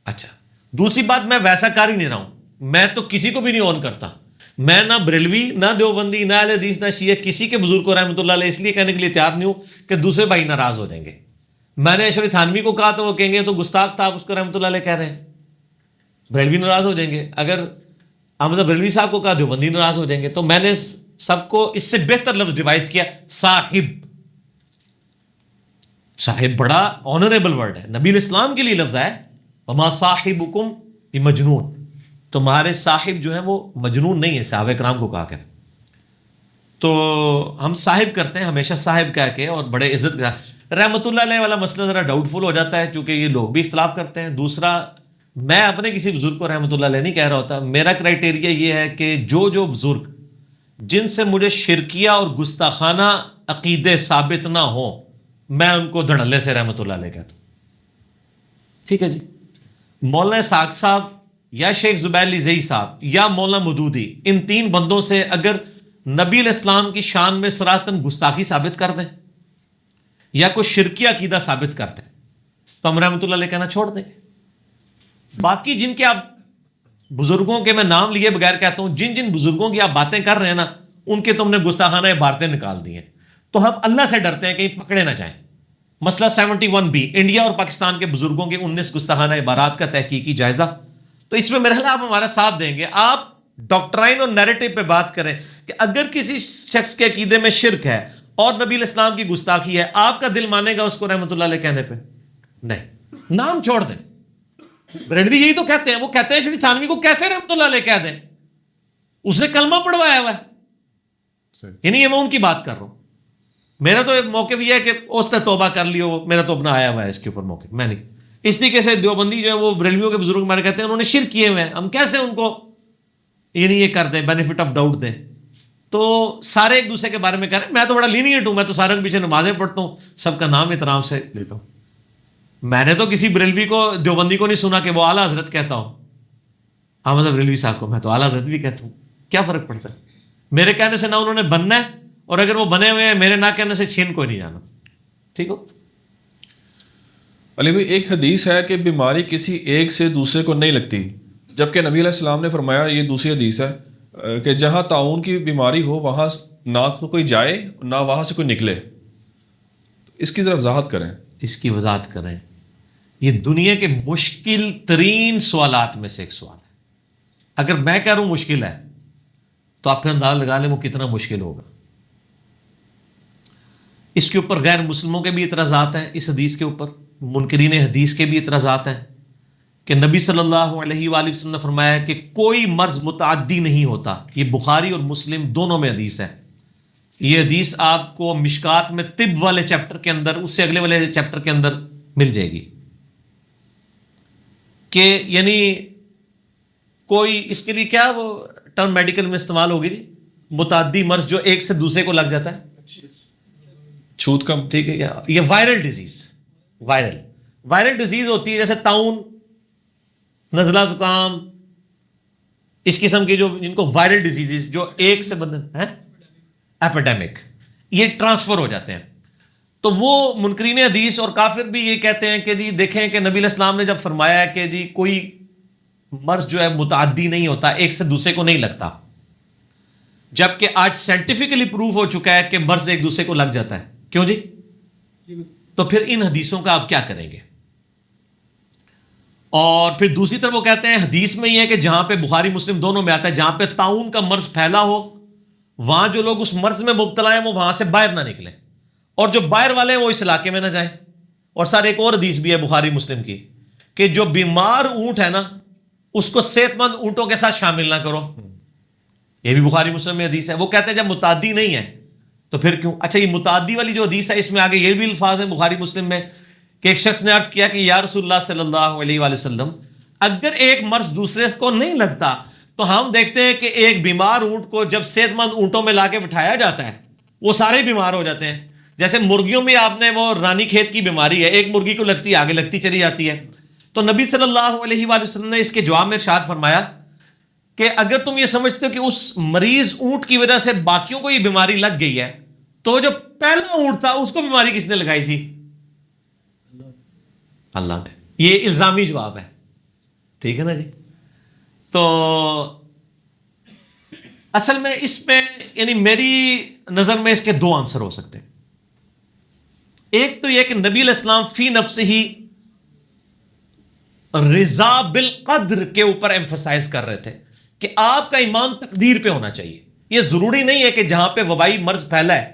اچھا، دوسری بات میں ویسا کر ہی نہیں رہا ہوں، میں تو کسی کو بھی نہیں آن کرتا. میں نہ بریلوی، نہ دیوبندی، نہ اہل حدیث، نہ شیعہ، کسی کے بزرگ کو رحمۃ اللہ علیہ اس لیے کہنے کے لیے تیار نہیں ہوں کہ دوسرے بھائی ناراض ہو جائیں گے. میں نے اشرف تھانوی کو کہا تو وہ کہیں گے تو گستاخ تھا، آپ اس کو رحمۃ اللہ علیہ کہہ رہے ہیں. بریلوی ناراض ہو جائیں گے. اگر احمد بریلوی صاحب کو کہا دیوبندی ناراض ہو جائیں گے. تو میں نے سب کو اس سے بہتر لفظ ڈیوائز کیا، صاحب. صاحب بڑا آنریبل ورڈ ہے، نبی الاسلام کے لیے لفظ ہے، وما صاحبکم بمجنون. تمہارے صاحب جو ہیں وہ مجنون نہیں ہے، صحابہ کرام کو کہا کر. تو ہم صاحب کرتے ہیں ہمیشہ صاحب کہہ کے اور بڑے عزت کا. رحمۃ اللہ علیہ والا مسئلہ ذرا ڈاؤٹ فل ہو جاتا ہے کیونکہ یہ لوگ بھی اختلاف کرتے ہیں. دوسرا، میں اپنے کسی بزرگ کو رحمۃ اللہ علیہ نہیں کہہ رہا ہوتا. میرا کرائٹیریا یہ ہے کہ جو بزرگ جن سے مجھے شرکیہ اور گستاخانہ عقیدے ثابت نہ ہو میں ان کو دھڑلے سے رحمۃ اللہ علیہ کہتا ہوں. ٹھیک ہے جی. مولانا اسحاق صاحب یا شیخ زبیر علی زئی صاحب یا مولانا مودودی، ان تین بندوں سے اگر نبی علیہ السلام کی شان میں صراحتاً گستاخی ثابت کر دیں یا کوئی شرکی عقیدہ ثابت کر دیں تو ہم رحمۃ اللہ علیہ کہنا چھوڑ دیں گے. باقی جن کے آپ بزرگوں کے میں نام لیے بغیر کہتا ہوں، جن جن بزرگوں کی آپ باتیں کر رہے ہیں نا، ان کے تم نے گستاخانہ عبارتیں نکال دی ہیں. تو ہم اللہ سے ڈرتے ہیں کہیں پکڑے نہ جائیں. مسئلہ 71B، انڈیا اور پاکستان کے بزرگوں کے 19 گستاخانہ عبارات کا تحقیقی جائزہ. تو اس میں میرا خیال آپ ہمارا ساتھ دیں گے. آپ ڈاکٹرائن اور نیریٹو پہ بات کریں کہ اگر کسی شخص کے عقیدے میں شرک ہے اور نبی علیہ السلام کی گستاخی ہے، آپ کا دل مانے گا اس کو رحمۃ اللہ علیہ کہنے پہ؟ نہیں. نام چھوڑ دیں. بریلوی یہی تو کہتے ہیں، وہ کہتے ہیں شریف تھانوی کو کیسے رحمۃ اللہ علیہ کہہ دیں؟ اس نے کلمہ پڑھوایا ہوا ہے. یعنی یہ میں ان کی بات کر رہا ہوں. میرا تو موقف یہ ہے کہ اس نے توبہ کر لی ہو، میرا تو اپنا آیا ہوا ہے اس کے اوپر موقف. میں نہیں. اس طریقے سے دیوبندی جو ہے وہ بریلویوں کے بزرگ ہمارے کہتے ہیں انہوں نے شرک کیے ہوئے ہیں، ہم کیسے ان کو یعنی یہ کر دیں، بینیفٹ آف ڈاؤٹ دیں؟ تو سارے ایک دوسرے کے بارے میں کہہ رہے ہیں. میں تو بڑا لینیئنٹ ہوں، میں تو سارے کے پیچھے نمازیں پڑھتا ہوں، سب کا نام احترام سے لیتا ہوں. میں نے تو کسی بریلوی کو دیوبندی کو نہیں سنا کہ وہ اعلیٰ حضرت کہتا ہوں. احمد بریلوی صاحب کو میں تو اعلیٰ حضرت بھی کہتا ہوں. کیا فرق پڑتا ہے؟ میرے کہنے سے نہ انہوں نے بننا ہے، اور اگر وہ بنے ہوئے ہیں میرے نہ کہنے سے چھین کوئی نہیں جانا. ٹھیک ہو. علی بھائی، ایک حدیث ہے کہ بیماری کسی ایک سے دوسرے کو نہیں لگتی، جبکہ نبی علیہ السلام نے فرمایا، یہ دوسری حدیث ہے کہ جہاں طاعون کی بیماری ہو وہاں نہ تو کوئی جائے نہ وہاں سے کوئی نکلے. اس کی ذرا وضاحت کریں. اس کی وضاحت کریں. یہ دنیا کے مشکل ترین سوالات میں سے ایک سوال ہے. اگر میں کہہ رہا ہوں مشکل ہے تو آپ پھر اندازہ لگا لیں وہ کتنا مشکل ہوگا. اس کے اوپر غیر مسلموں کے بھی اعتراضات ہیں، اس حدیث کے اوپر منکرین حدیث کے بھی اعتراضات ہیں کہ نبی صلی اللہ علیہ وآلہ وسلم نے فرمایا ہے کہ کوئی مرض متعدی نہیں ہوتا. یہ بخاری اور مسلم دونوں میں حدیث ہے. یہ حدیث آپ کو مشکات میں طب والے چیپٹر کے اندر، اس سے اگلے والے چیپٹر کے اندر مل جائے گی کہ یعنی کوئی اس کے لیے کیا وہ ٹرم میڈیکل میں استعمال ہوگی جی، متعدی مرض جو ایک سے دوسرے کو لگ جاتا ہے. چھوت کم. ٹھیک ہے. یہ وائرل ڈیزیز، وائرل ڈیزیز ہوتی ہے جیسے طاعون، نزلہ زکام، اس قسم کی جو جن کو وائرل ڈیزیز جو ایک سے بدن ہے، ایپیڈیمک، یہ ٹرانسفر ہو جاتے ہیں. تو وہ منکرین حدیث اور کافر بھی یہ کہتے ہیں کہ جی دیکھیں کہ نبی علیہ السلام نے جب فرمایا ہے کہ جی کوئی مرض جو ہے متعدی نہیں ہوتا، ایک سے دوسرے کو نہیں لگتا، جبکہ آج سائنٹیفکلی پروف ہو چکا ہے کہ مرض ایک دوسرے کو لگ جاتا ہے. کیوں جی؟ تو پھر ان حدیثوں کا آپ کیا کریں گے؟ اور پھر دوسری طرف وہ کہتے ہیں حدیث میں یہ ہے کہ جہاں پہ بخاری مسلم دونوں میں آتا ہے جہاں پہ طاعون کا مرض پھیلا ہو وہاں جو لوگ اس مرض میں مبتلا ہیں وہ وہاں سے باہر نہ نکلیں، اور جو باہر والے ہیں وہ اس علاقے میں نہ جائیں. اور سر ایک اور حدیث بھی ہے بخاری مسلم کی کہ جو بیمار اونٹ ہے نا اس کو صحت مند اونٹوں کے ساتھ شامل نہ کرو. یہ بھی بخاری مسلم میں حدیث ہے. وہ کہتے ہیں جب متعدی نہیں ہے تو پھر کیوں؟ اچھا یہ متعدی والی جو حدیث ہے اس میں آگے یہ بھی الفاظ ہیں بخاری مسلم میں کہ ایک شخص نے عرض کیا کہ یا رسول اللہ صلی اللہ علیہ وآلہ وسلم، اگر ایک مرض دوسرے کو نہیں لگتا تو ہم دیکھتے ہیں کہ ایک بیمار اونٹ کو جب صحت مند اونٹوں میں لا کے بٹھایا جاتا ہے وہ سارے بیمار ہو جاتے ہیں. جیسے مرغیوں میں آپ نے وہ رانی کھیت کی بیماری ہے، ایک مرغی کو لگتی ہے آگے لگتی چلی جاتی ہے. تو نبی صلی اللہ علیہ وآلہ وسلم نے اس کے جواب میں ارشاد فرمایا کہ اگر تم یہ سمجھتے ہو کہ اس مریض اونٹ کی وجہ سے باقیوں کو یہ بیماری لگ گئی ہے تو جو پہلا اونٹ تھا اس کو بیماری کس نے لگائی تھی؟ اللہ نے. یہ الزامی جواب ہے. ٹھیک ہے نا جی. تو اصل میں اس میں یعنی میری نظر میں اس کے دو آنسر ہو سکتے ہیں. ایک تو یہ کہ نبی علیہ السلام فی نفسہ ہی رضا بالقدر کے اوپر ایمفسائز کر رہے تھے کہ آپ کا ایمان تقدیر پہ ہونا چاہیے. یہ ضروری نہیں ہے کہ جہاں پہ وبائی مرض پھیلا ہے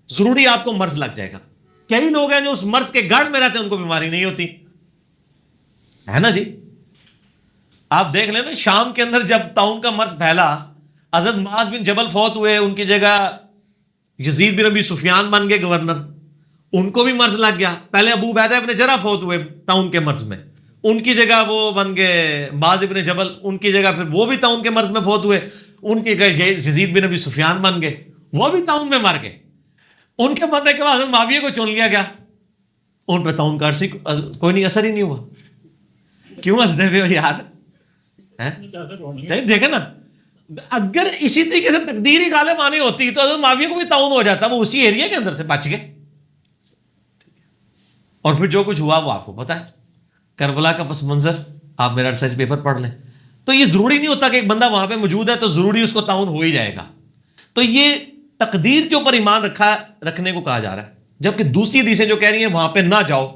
ضروری آپ کو مرض لگ جائے گا. کئی لوگ ہیں جو اس مرض کے گڑھ میں رہتے ہیں ان کو بیماری نہیں ہوتی ہے نا جی. آپ دیکھ لیں نا شام کے اندر جب طاعون کا مرض پھیلا حضرت معاذ بن جبل فوت ہوئے، ان کی جگہ یزید بن ابی سفیان بن گئے گورنر، ان کو بھی مرض لگ گیا. پہلے ابو عبیدہ ابن جرح فوت ہوئے طاعون کے مرض میں، ان کی جگہ وہ بن گئے معاذ ابن جبل، ان کی جگہ پھر وہ بھی طاعون کے مرض میں فوت ہوئے. ان کے یزید بن ابی سفیان بن گئے, وہ بھی طاعون میں مر گئے. ان کے مرنے کے بعد حضرت معاویہ کو چن لیا گیا, ان پہ طاعون کا عرصی کوئی نہیں, اثر ہی نہیں ہوا. کیوں ہنستے ہوئے ہو یار؟ دیکھیں نا, اگر اسی طریقے سے تقدیر ہی غالب آنی ہوتی تو حضرت معاویہ کو بھی طاعون ہو جاتا, وہ اسی ایریا کے اندر سے بچ گئے. اور پھر جو کچھ ہوا وہ آپ کو پتا ہے, کربلا کا پس منظر, آپ میرا ریسرچ پیپر پڑھ لیں. تو یہ ضروری نہیں ہوتا کہ ایک بندہ وہاں پہ موجود ہے تو ضروری اس کو طاعون ہو ہی جائے گا. تو یہ تقدیر کے اوپر ایمان رکھنے کو کہا جا رہا ہے. جبکہ دوسری حدیثیں جو کہہ رہی ہیں وہاں پہ نہ جاؤ,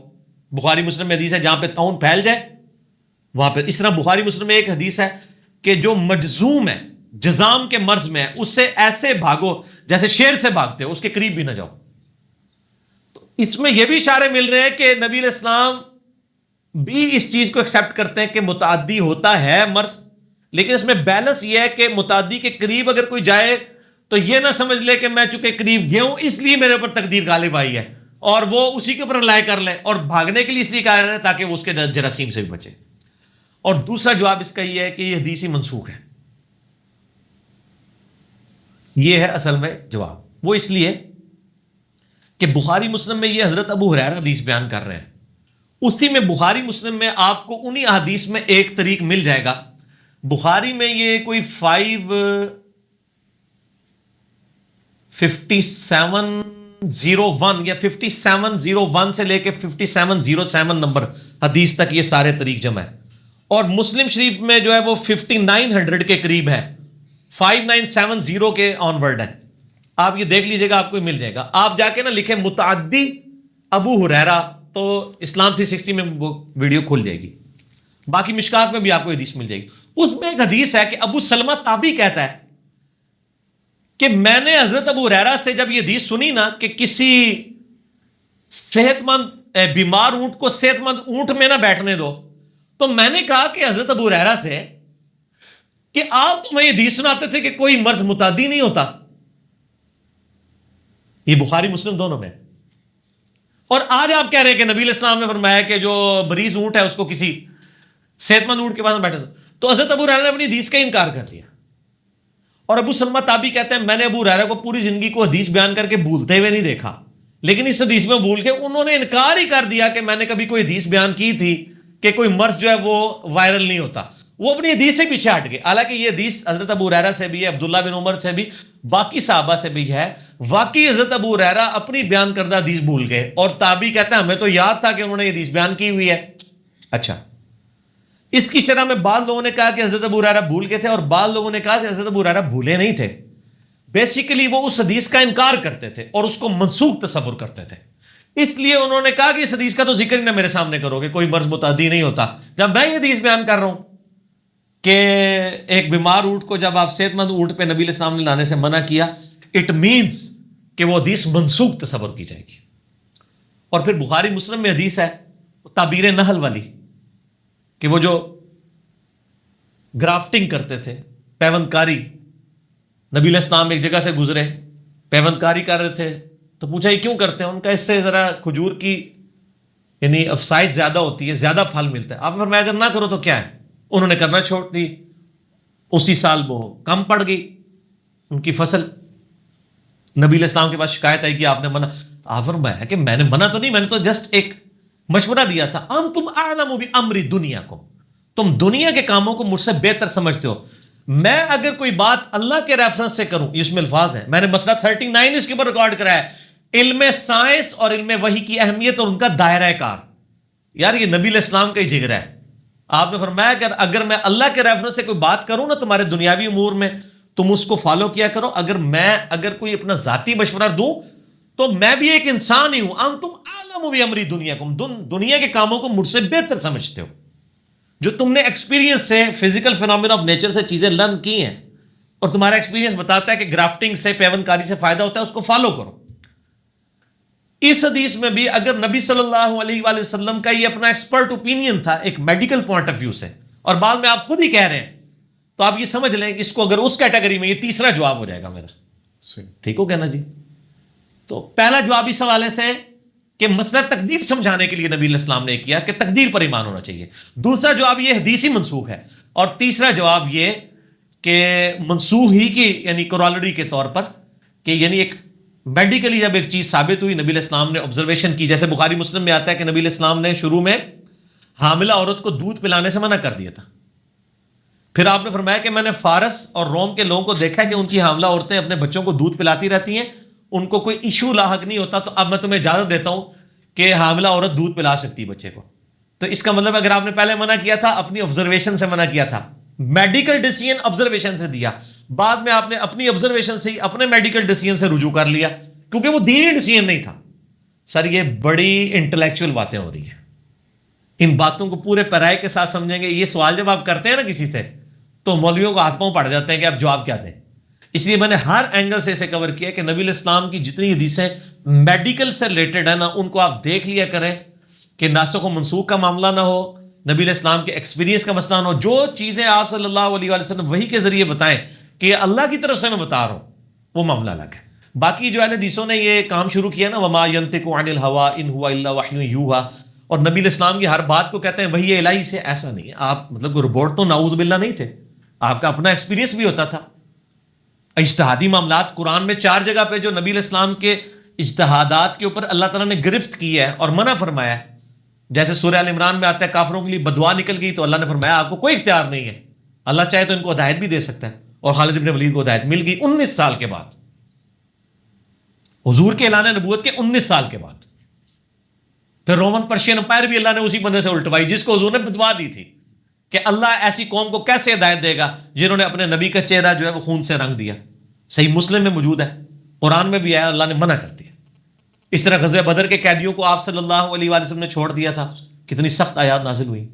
بخاری مسلم میں حدیث ہے جہاں پہ طاعون پھیل جائے وہاں پہ. اس طرح بخاری مسلم میں ایک حدیث ہے کہ جو مجزوم ہے, جزام کے مرض میں ہے, اس سے ایسے بھاگو جیسے شیر سے بھاگتے ہو, اس کے قریب بھی نہ جاؤ. تو اس میں یہ بھی اشارے مل رہے ہیں کہ نبی علیہ السلام بھی اس چیز کو ایکسیپٹ کرتے ہیں کہ متعدی ہوتا ہے مرض, لیکن اس میں بیلنس یہ ہے کہ متعدی کے قریب اگر کوئی جائے تو یہ نہ سمجھ لے کہ میں چونکہ قریب گیا ہوں اس لیے میرے اوپر تقدیر غالب آئی ہے, اور وہ اسی کے اوپر رلائے کر لے, اور بھاگنے کے لیے اس لیے کہا ہے تاکہ وہ اس کے جراثیم سے بھی بچے. اور دوسرا جواب اس کا یہ ہے کہ یہ حدیث ہی منسوخ ہے. یہ ہے اصل میں جواب. وہ اس لیے کہ بخاری مسلم میں یہ حضرت ابو ہریرہ حدیث بیان کر رہے ہیں, اسی میں بخاری مسلم میں آپ کو انہی احادیث میں ایک طریق مل جائے گا. بخاری میں یہ کوئی 5701 یا 5701 سے لے کے 5707 نمبر حدیث تک یہ سارے طریق جمع ہے, اور مسلم شریف میں جو ہے وہ 5900 کے قریب ہے, 5970 کے آن ورڈ ہے. آپ یہ دیکھ لیجئے گا, آپ کو مل جائے گا. آپ جا کے نا لکھیں متعدی ابو ہریرہ تو اسلام 360 میں وہ ویڈیو کھل جائے گی. باقی مشکات میں بھی آپ کو حدیث مل جائے گی. اس میں ایک حدیث ہے کہ ابو سلمہ تابعی کہتا ہے کہ میں نے حضرت ابو ہریرہ سے جب یہ حدیث سنی نا کہ کسی صحت مند بیمار اونٹ کو صحت مند اونٹ میں نہ بیٹھنے دو, تو میں نے کہا کہ حضرت ابو ہریرہ سے کہ آپ تو میں یہ حدیث سناتے تھے کہ کوئی مرض متعدی نہیں ہوتا. یہ بخاری مسلم دونوں میں. اور آج آپ کہہ رہے ہیں کہ نبی علیہ السلام نے فرمایا کہ جو مریض اونٹ ہے اس کو کسی صحت مند اونٹ کے پاس بیٹھے دو. تو حضرت ابو ہریرہ نے اپنی حدیث کا انکار کر دیا. اور ابو سلمہ تابعی کہتے ہیں میں نے ابو ہریرہ کو پوری زندگی کو حدیث بیان کر کے بھولتے ہوئے نہیں دیکھا, لیکن اس حدیث میں بھول کے انہوں نے انکار ہی کر دیا کہ میں نے کبھی کوئی حدیث بیان کی تھی کہ کوئی مرض جو ہے وہ وائرل نہیں ہوتا. وہ اپنی حدیث سے پیچھے ہٹ گئے. حالانکہ یہ حدیث حضرت ابو ہریرہ سے بھی ہے, عبداللہ بن عمر سے بھی, باقی صحابہ سے بھی ہے. واقعی حضرت ابو ہریرہ اپنی بیان کردہ حدیث بھول گئے, اور تابعی کہتے ہیں ہمیں تو یاد تھا کہ انہوں نے یہ حدیث بیان کی ہوئی ہے. اچھا, اس کی شرح میں بعض لوگوں نے کہا کہ حضرت ابو ہریرہ بھول گئے تھے, اور بعض لوگوں نے کہا کہ حضرت ابو ہریرہ بھولے نہیں تھے. بیسیکلی وہ اس حدیث کا انکار کرتے تھے اور اس کو منسوخ تصور کرتے تھے. اس لیے انہوں نے کہا کہ اس حدیث کا تو ذکر ہی نہ میرے سامنے کرو کہ کوئی مرض متعدی نہیں ہوتا, جب میں یہ حدیث بیان کر رہا ہوں کہ ایک بیمار اونٹ کو جب آپ صحت مند اونٹ پہ نبی علیہ السلام نے لانے سے منع کیا, اٹ مینز کہ وہ حدیث منسوخ تصور کی جائے گی. اور پھر بخاری مسلم میں حدیث ہے تعبیر نحل والی کہ وہ جو گرافٹنگ کرتے تھے, پیوند کاری, نبی علیہ السلام ایک جگہ سے گزرے, پیوند کاری کر رہے تھے, تو پوچھا یہ کیوں کرتے ہیں؟ ان کا اس سے ذرا کھجور کی یعنی افسائش زیادہ ہوتی ہے, زیادہ پھل ملتا ہے. آپ نے فرمایا اگر نہ کرو تو کیا ہے؟ انہوں نے کرنا چھوڑ دی. اسی سال وہ کم پڑ گئی ان کی فصل. نبی علیہ السلام کے پاس شکایت آئی کہ آپ نے منع. آپ فرمایا کہ میں نے منع تو نہیں, میں نے تو جسٹ ایک مشورہ دیا تھا. انتم اعلم بامر دنیاکم, تم دنیا کے کاموں کو مجھ سے بہتر سمجھتے ہو. میں اگر کوئی بات اللہ کے ریفرنس سے کروں, اس میں الفاظ ہیں, میں نے مسئلہ 39 اس کے اوپر ریکارڈ کرایا ہے, علم سائنس اور علم وحی کی اہمیت اور ان کا دائرہ کار. یار یہ نبی علیہ السلام کا ہی جگر ہے. آپ نے فرمایا کہ اگر میں اللہ کے ریفرنس سے کوئی بات کروں نا تمہارے دنیاوی امور میں, تم اس کو فالو کیا کرو. اگر کوئی اپنا ذاتی مشورہ دوں تو میں بھی ایک انسان ہی ہوں. انتم اعلم بامر دنیاکم, دنیا کے کاموں کو مجھ سے بہتر سمجھتے ہو. جو تم نے ایکسپیرینس سے, فزیکل فینومینا آف نیچر سے چیزیں لرن کی ہیں, اور تمہارا ایکسپیرینس بتاتا ہے کہ گرافٹنگ سے, پیوند کاری سے فائدہ ہوتا ہے, اس کو فالو کرو. اس حدیث میں بھی اگر نبی صلی اللہ علیہ وآلہ وسلم کا یہ اپنا ایکسپرٹ اوپینین تھا ایک میڈیکل پوائنٹ آف ویو سے, اور بعد میں آپ خود ہی کہہ رہے ہیں, تو آپ یہ سمجھ لیں کہ اس کو اگر اس کیٹیگری میں, یہ تیسرا جواب ہو جائے گا میرا. ٹھیک ہو کہنا جی؟ تو پہلا جواب اس حوالے سے کہ مسئلہ تقدیر سمجھانے کے لیے نبی علیہ السلام نے کیا کہ تقدیر پر ایمان ہونا چاہیے. دوسرا جواب یہ حدیث ہی منسوخ ہے. اور تیسرا جواب یہ کہ منسوخ ہی کی یعنی کورالری کے طور پر کہ یعنی ایک میڈیکلی جب ایک چیز ثابت ہوئی، نبی علیہ السلام نے آبزرویشن کی، جیسے بخاری مسلم میں آتا ہے کہ نبی علیہ السلام نے شروع میں حاملہ عورت کو دودھ پلانے سے منع کر دیا تھا، پھر آپ نے فرمایا کہ میں نے فارس اور روم کے لوگوں کو دیکھا کہ ان کی حاملہ عورتیں اپنے بچوں کو دودھ پلاتی رہتی ہیں، ان کو کوئی ایشو لاحق نہیں ہوتا، تو اب میں تمہیں اجازت دیتا ہوں کہ حاملہ عورت دودھ پلا سکتی بچے کو۔ تو اس کا مطلب اگر آپ نے پہلے منع کیا تھا، اپنی آبزرویشن سے منع کیا تھا، میڈیکل ڈیسیژن آبزرویشن سے دیا، بعد میں آپ نے اپنی آبزرویشن سے ہی اپنے میڈیکل ڈیسیژن سے رجوع کر لیا، کیونکہ وہ دینی ڈیسیژن نہیں تھا۔ سر یہ بڑی انٹلیکچوئل باتیں ہو رہی ہیں، ان باتوں کو پورے پیرائی کے ساتھ سمجھیں گے۔ یہ سوال جب آپ کرتے ہیں نا کسی سے تو مولویوں کو ہاتھ پاؤں پڑ جاتے ہیں کہ آپ جواب کیا دیں۔ اس لیے میں نے ہر اینگل سے اسے کور کیا کہ نبی علیہ السلام کی جتنی حدیثیں میڈیکل سے ریلیٹڈ ہیں نا، ان کو آپ دیکھ لیا کریں کہ ناسخ و منسوخ کا معاملہ نہ ہو، نبی علیہ السلام کے ایکسپیرینس کا مسئلہ نہ ہو، جو چیزیں آپ صلی اللہ علیہ وآلہ وسلم وحی کے ذریعے بتائیں کہ یہ اللہ کی طرف سے میں بتا رہا ہوں، وہ معاملہ الگ ہے۔ باقی جو اہل حدیثوں نے یہ کام شروع کیا نا، وما ینطق عن الہوا ان ہوا الا وحی یوحی، اور نبی علیہ السلام کی ہر بات کو کہتے ہیں وحی الہی سے، ایسا نہیں ہے۔ آپ مطلب ربورٹ تو نعوذ باللہ نہیں تھے، آپ کا اپنا ایکسپیرینس بھی ہوتا تھا۔ اجتہادی معاملات قرآن میں 4 جگہ پہ جو نبی علیہ السلام کے اجتہادات کے اوپر اللہ تعالیٰ نے گرفت کی ہے اور منع فرمایا ہے، جیسے سورہ ال عمران میں آتا ہے کافروں کے لیے بدعا نکل گئی تو اللہ نے فرمایا آپ کو کوئی اختیار نہیں ہے، اللہ چاہے تو ان کو ہدایت بھی دے سکتا ہے، اور خالد بن ولید کو ہدایت مل گئی 19 سال کے بعد، حضور کے اعلان نبوت کے 19 سال کے بعد۔ پھر رومن پرشین امپائر بھی اللہ نے اسی بندے سے الٹوائی جس کو حضور نے بدعا دی تھی کہ اللہ ایسی قوم کو کیسے ہدایت دے گا جنہوں نے اپنے نبی کا چہرہ جو ہے وہ خون سے رنگ دیا۔ صحیح مسلم میں موجود ہے، قرآن میں بھی آیا، اللہ نے منع کر دیا۔ اس طرح غزوہ بدر کے قیدیوں کو آپ صلی اللہ علیہ وآلہ وسلم نے چھوڑ دیا تھا، کتنی سخت آیات نازل ہوئی۔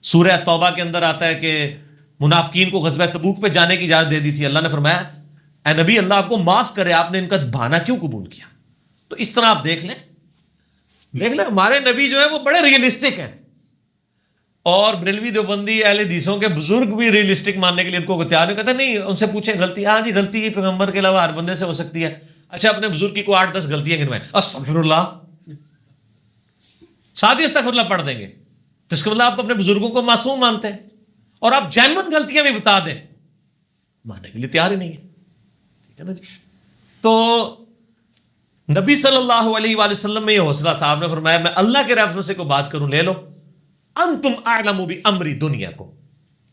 سورہ توبہ کے اندر آتا ہے کہ منافقین کو غزوہ تبوک پہ جانے کی اجازت دے دی تھی، اللہ نے فرمایا اے نبی اللہ آپ کو معاف کرے، آپ نے ان کا بہانہ کیوں قبول کیا؟ تو اس طرح آپ دیکھ لیں ہمارے نبی جو ہے وہ بڑے ریئلسٹک ہیں، اور بریلوی دیوبندی اہل حدیثوں کے بزرگ بھی ریئلسٹک ماننے کے لیے ان کو تیار نہیں کہتے، نہیں ان سے پوچھیں غلطی، ہاں جی غلطی ہی پیغمبر کے علاوہ ہر بندے سے ہو سکتی ہے، اچھا اپنے بزرگ کی کو 8-10 غلطیاں گنوائیں، استغفر اللہ، ساتھ ہی استغفر اللہ پڑھ دیں گے، تو اس کا مطلب آپ اپنے بزرگوں کو معصوم مانتے ہیں، اور آپ جینوئن غلطیاں بھی بتا دیں، ماننے کے لیے تیار ہی نہیں ہے، ٹھیک ہے نا جی۔ تو نبی صلی اللہ علیہ وآلہ وسلم میں یہ حوصلہ تھا، آپ نے فرمایا میں اللہ کے ریفرنس سے کوئی بات کروں لے لو، انتم اعلم بامری دنیاکم،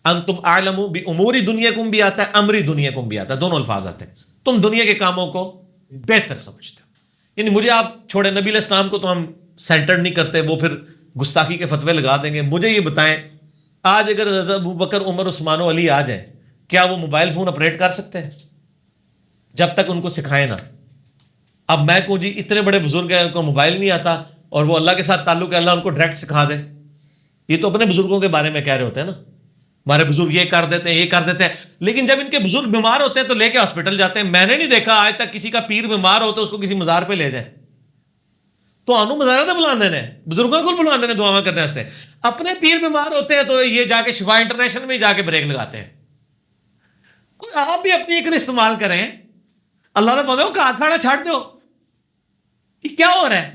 انتم اعلم بامور دنیاکم بھی آتا ہے، امری دنیاکم بھی آتا ہے، دونوں الفاظ آتے ہیں، تم دنیا کے کاموں کو بہتر سمجھتے ہو، یعنی مجھے آپ چھوڑے، نبی علیہ السلام کو تو ہم سینٹر نہیں کرتے، وہ پھر گستاخی کے فتوے لگا دیں گے، مجھے یہ بتائیں آج اگر حضرت ابو بکر عمر عثمان و علی آ جائیں، کیا وہ موبائل فون آپریٹ کر سکتے ہیں؟ جب تک ان کو سکھائے نا۔ اب میں کہوں جی اتنے بڑے بزرگ ہیں ان کو موبائل نہیں آتا اور وہ اللہ کے ساتھ تعلق ہے، اللہ ان کو ڈائریکٹ سکھا دے، یہ تو اپنے بزرگوں کے بارے میں کہہ رہے ہوتے ہیں نا، ہمارے بزرگ یہ کر دیتے ہیں یہ کر دیتے ہیں، لیکن جب ان کے بزرگ بیمار ہوتے ہیں تو لے کے ہاسپٹل جاتے ہیں۔ میں نے نہیں دیکھا آج تک کسی کا پیر بیمار ہو تو اس کو کسی مزار پہ لے جائیں، تو آنو مزارہ تو بلا دینے بزرگوں کو بلا دینے دعا کرنے واسطے، اپنے پیر بیمار ہوتے ہیں تو یہ جا کے شفا انٹرنیشنل میں جا کے بریک لگاتے ہیں۔ کوئی آپ بھی اپنی عقل استعمال کریں، اللہ نے بندوں کا ہاتھ کھانا چھاڑ دو، یہ کیا ہو رہا ہے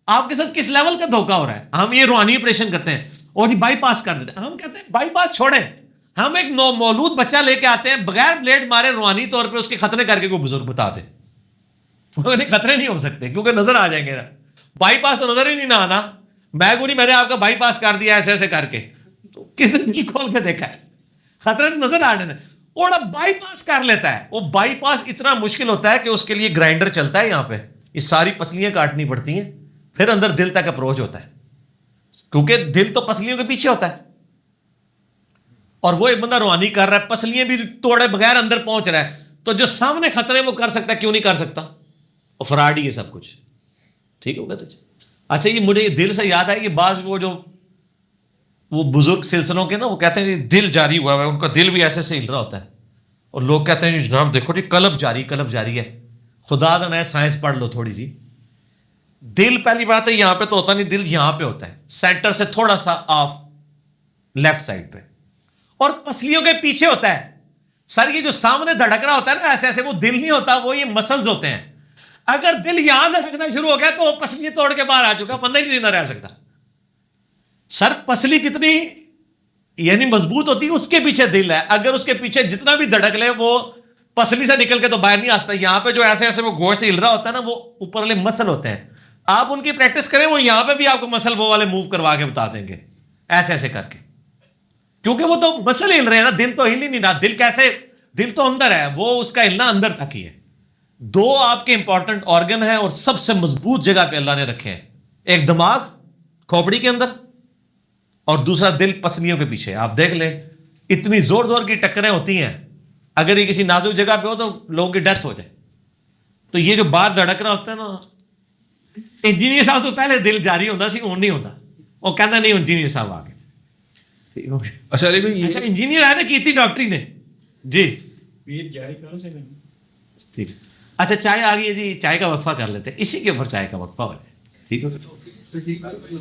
آپ کے ساتھ؟ کس لیول کا دھوکہ ہو رہا ہے؟ ہم یہ روحانی آپریشن کرتے ہیں اور یہ بائی پاس کر دیتے ہیں، ہم کہتے ہیں بائی پاس چھوڑیں، ہم ایک نو مولود بچہ لے کے آتے ہیں بغیر بلیڈ مارے، روحانی طور پہ اس کے خطرے کر کے کوئی بزرگ بتا دے، خطرے نہیں ہو سکتے کیونکہ نظر آ جائیں گے نا، بائی پاس تو نظر ہی نہیں نہ آنا، میں کو نہیں میں نے آپ کا بائی پاس کر دیا ایسے ایسے کر کے، تو کس نے دل کھول کے دیکھا ہے؟ خطرے تو نظر آنے، اور اب بائی پاس کر لیتا ہے۔ وہ بائی پاس اتنا مشکل ہوتا ہے کہ اس کے لیے گرائنڈر چلتا ہے، یہاں پہ یہ ساری پسلیاں کاٹنی پڑتی ہیں، پھر اندر دل تک اپروچ ہوتا ہے، کیونکہ دل تو پسلیوں کے پیچھے ہوتا ہے، اور وہ ایک بندہ روحانی کر رہا ہے، پسلیاں بھی توڑے بغیر اندر پہنچ رہا ہے، تو جو سامنے خطرے وہ کر سکتا ہے، کیوں نہیں کر سکتا؟ اور فراڈ ہی ہے سب کچھ، ٹھیک ہوگا؟ اچھا یہ مجھے یہ دل سے یاد ہے کہ بعض وہ بزرگ سلسلوں کے نا وہ کہتے ہیں دل جاری ہوا ہے، ان کا دل بھی ایسے سے ہل رہا ہوتا ہے، اور لوگ کہتے ہیں جی جناب دیکھو جی قلب جاری ہے، خدا دا نئے سائنس پڑھ لو تھوڑی سی، دل پہلی بات ہے یہاں پہ تو ہوتا نہیں، دل یہاں پہ ہوتا ہے، سینٹر سے تھوڑا سا آف لیفٹ سائڈ پہ، اور پسلیوں کے پیچھے ہوتا ہے۔ سر یہ جو سامنے دھڑک رہا ہوتا ہے نا ایسے ایسے، وہ دل نہیں ہوتا، وہ یہ مسلز ہوتے ہیں۔ اگر دل یہاں دھڑکنا شروع ہو گیا تو وہ پسلی توڑ کے باہر آ چکا، بندہ ہی نہیں زندہ رہ سکتا۔ سر پسلی کتنی یعنی مضبوط ہوتی ہے اس کے پیچھے دل ہے. اگر اس کے پیچھے جتنا بھی دھڑک لے وہ پسلی سے نکل کے تو باہر نہیں آتا. یہاں پہ جو ایسے ایسے وہ گوشت ہل رہا ہوتا ہے نا وہ اوپر والے مسل ہوتے ہیں. آپ ان کی پریکٹس کریں وہ یہاں پہ بھی آپ کو مسل وہ والے موو کروا کے بتا دیں گے ایسے ایسے کر کے, کیونکہ وہ تو مسل ہل رہے ہیں نا, دل تو ہل ہی نہیں رہا. دل کیسے, دل تو اندر ہے, وہ اس کا ہلنا اندر تک ہی ہے. دو آپ کے امپورٹنٹ آرگن ہیں اور سب سے مضبوط جگہ پہ اللہ نے رکھے ہیں, ایک دماغ کھوپڑی کے اندر اور دوسرا دل پسلیوں کے پیچھے. آپ دیکھ لیں اتنی زور زور کی ٹکریں ہوتی ہیں, اگر یہ کسی نازک جگہ پہ ہو تو لوگوں کی ڈیتھ ہو جائے. تو یہ جو بار دھڑک رہا ہوتا ہے نا, انجینئر صاحب تو پہلے دل جاری ہوتا سی, ہوں نہیں ہوتا. وہ کہنا نہیں انجینئر صاحب آ گئے. اچھا علی بھائی, اچھا انجینئر ہے نا کی تھی ڈاکٹری نے جی ٹھیک. اچھا چائے آ گئی ہے جی, چائے کا وقفہ کر لیتے ہیں, اسی کے اوپر چائے کا وقفہ ہو جائے. ٹھیک ہے.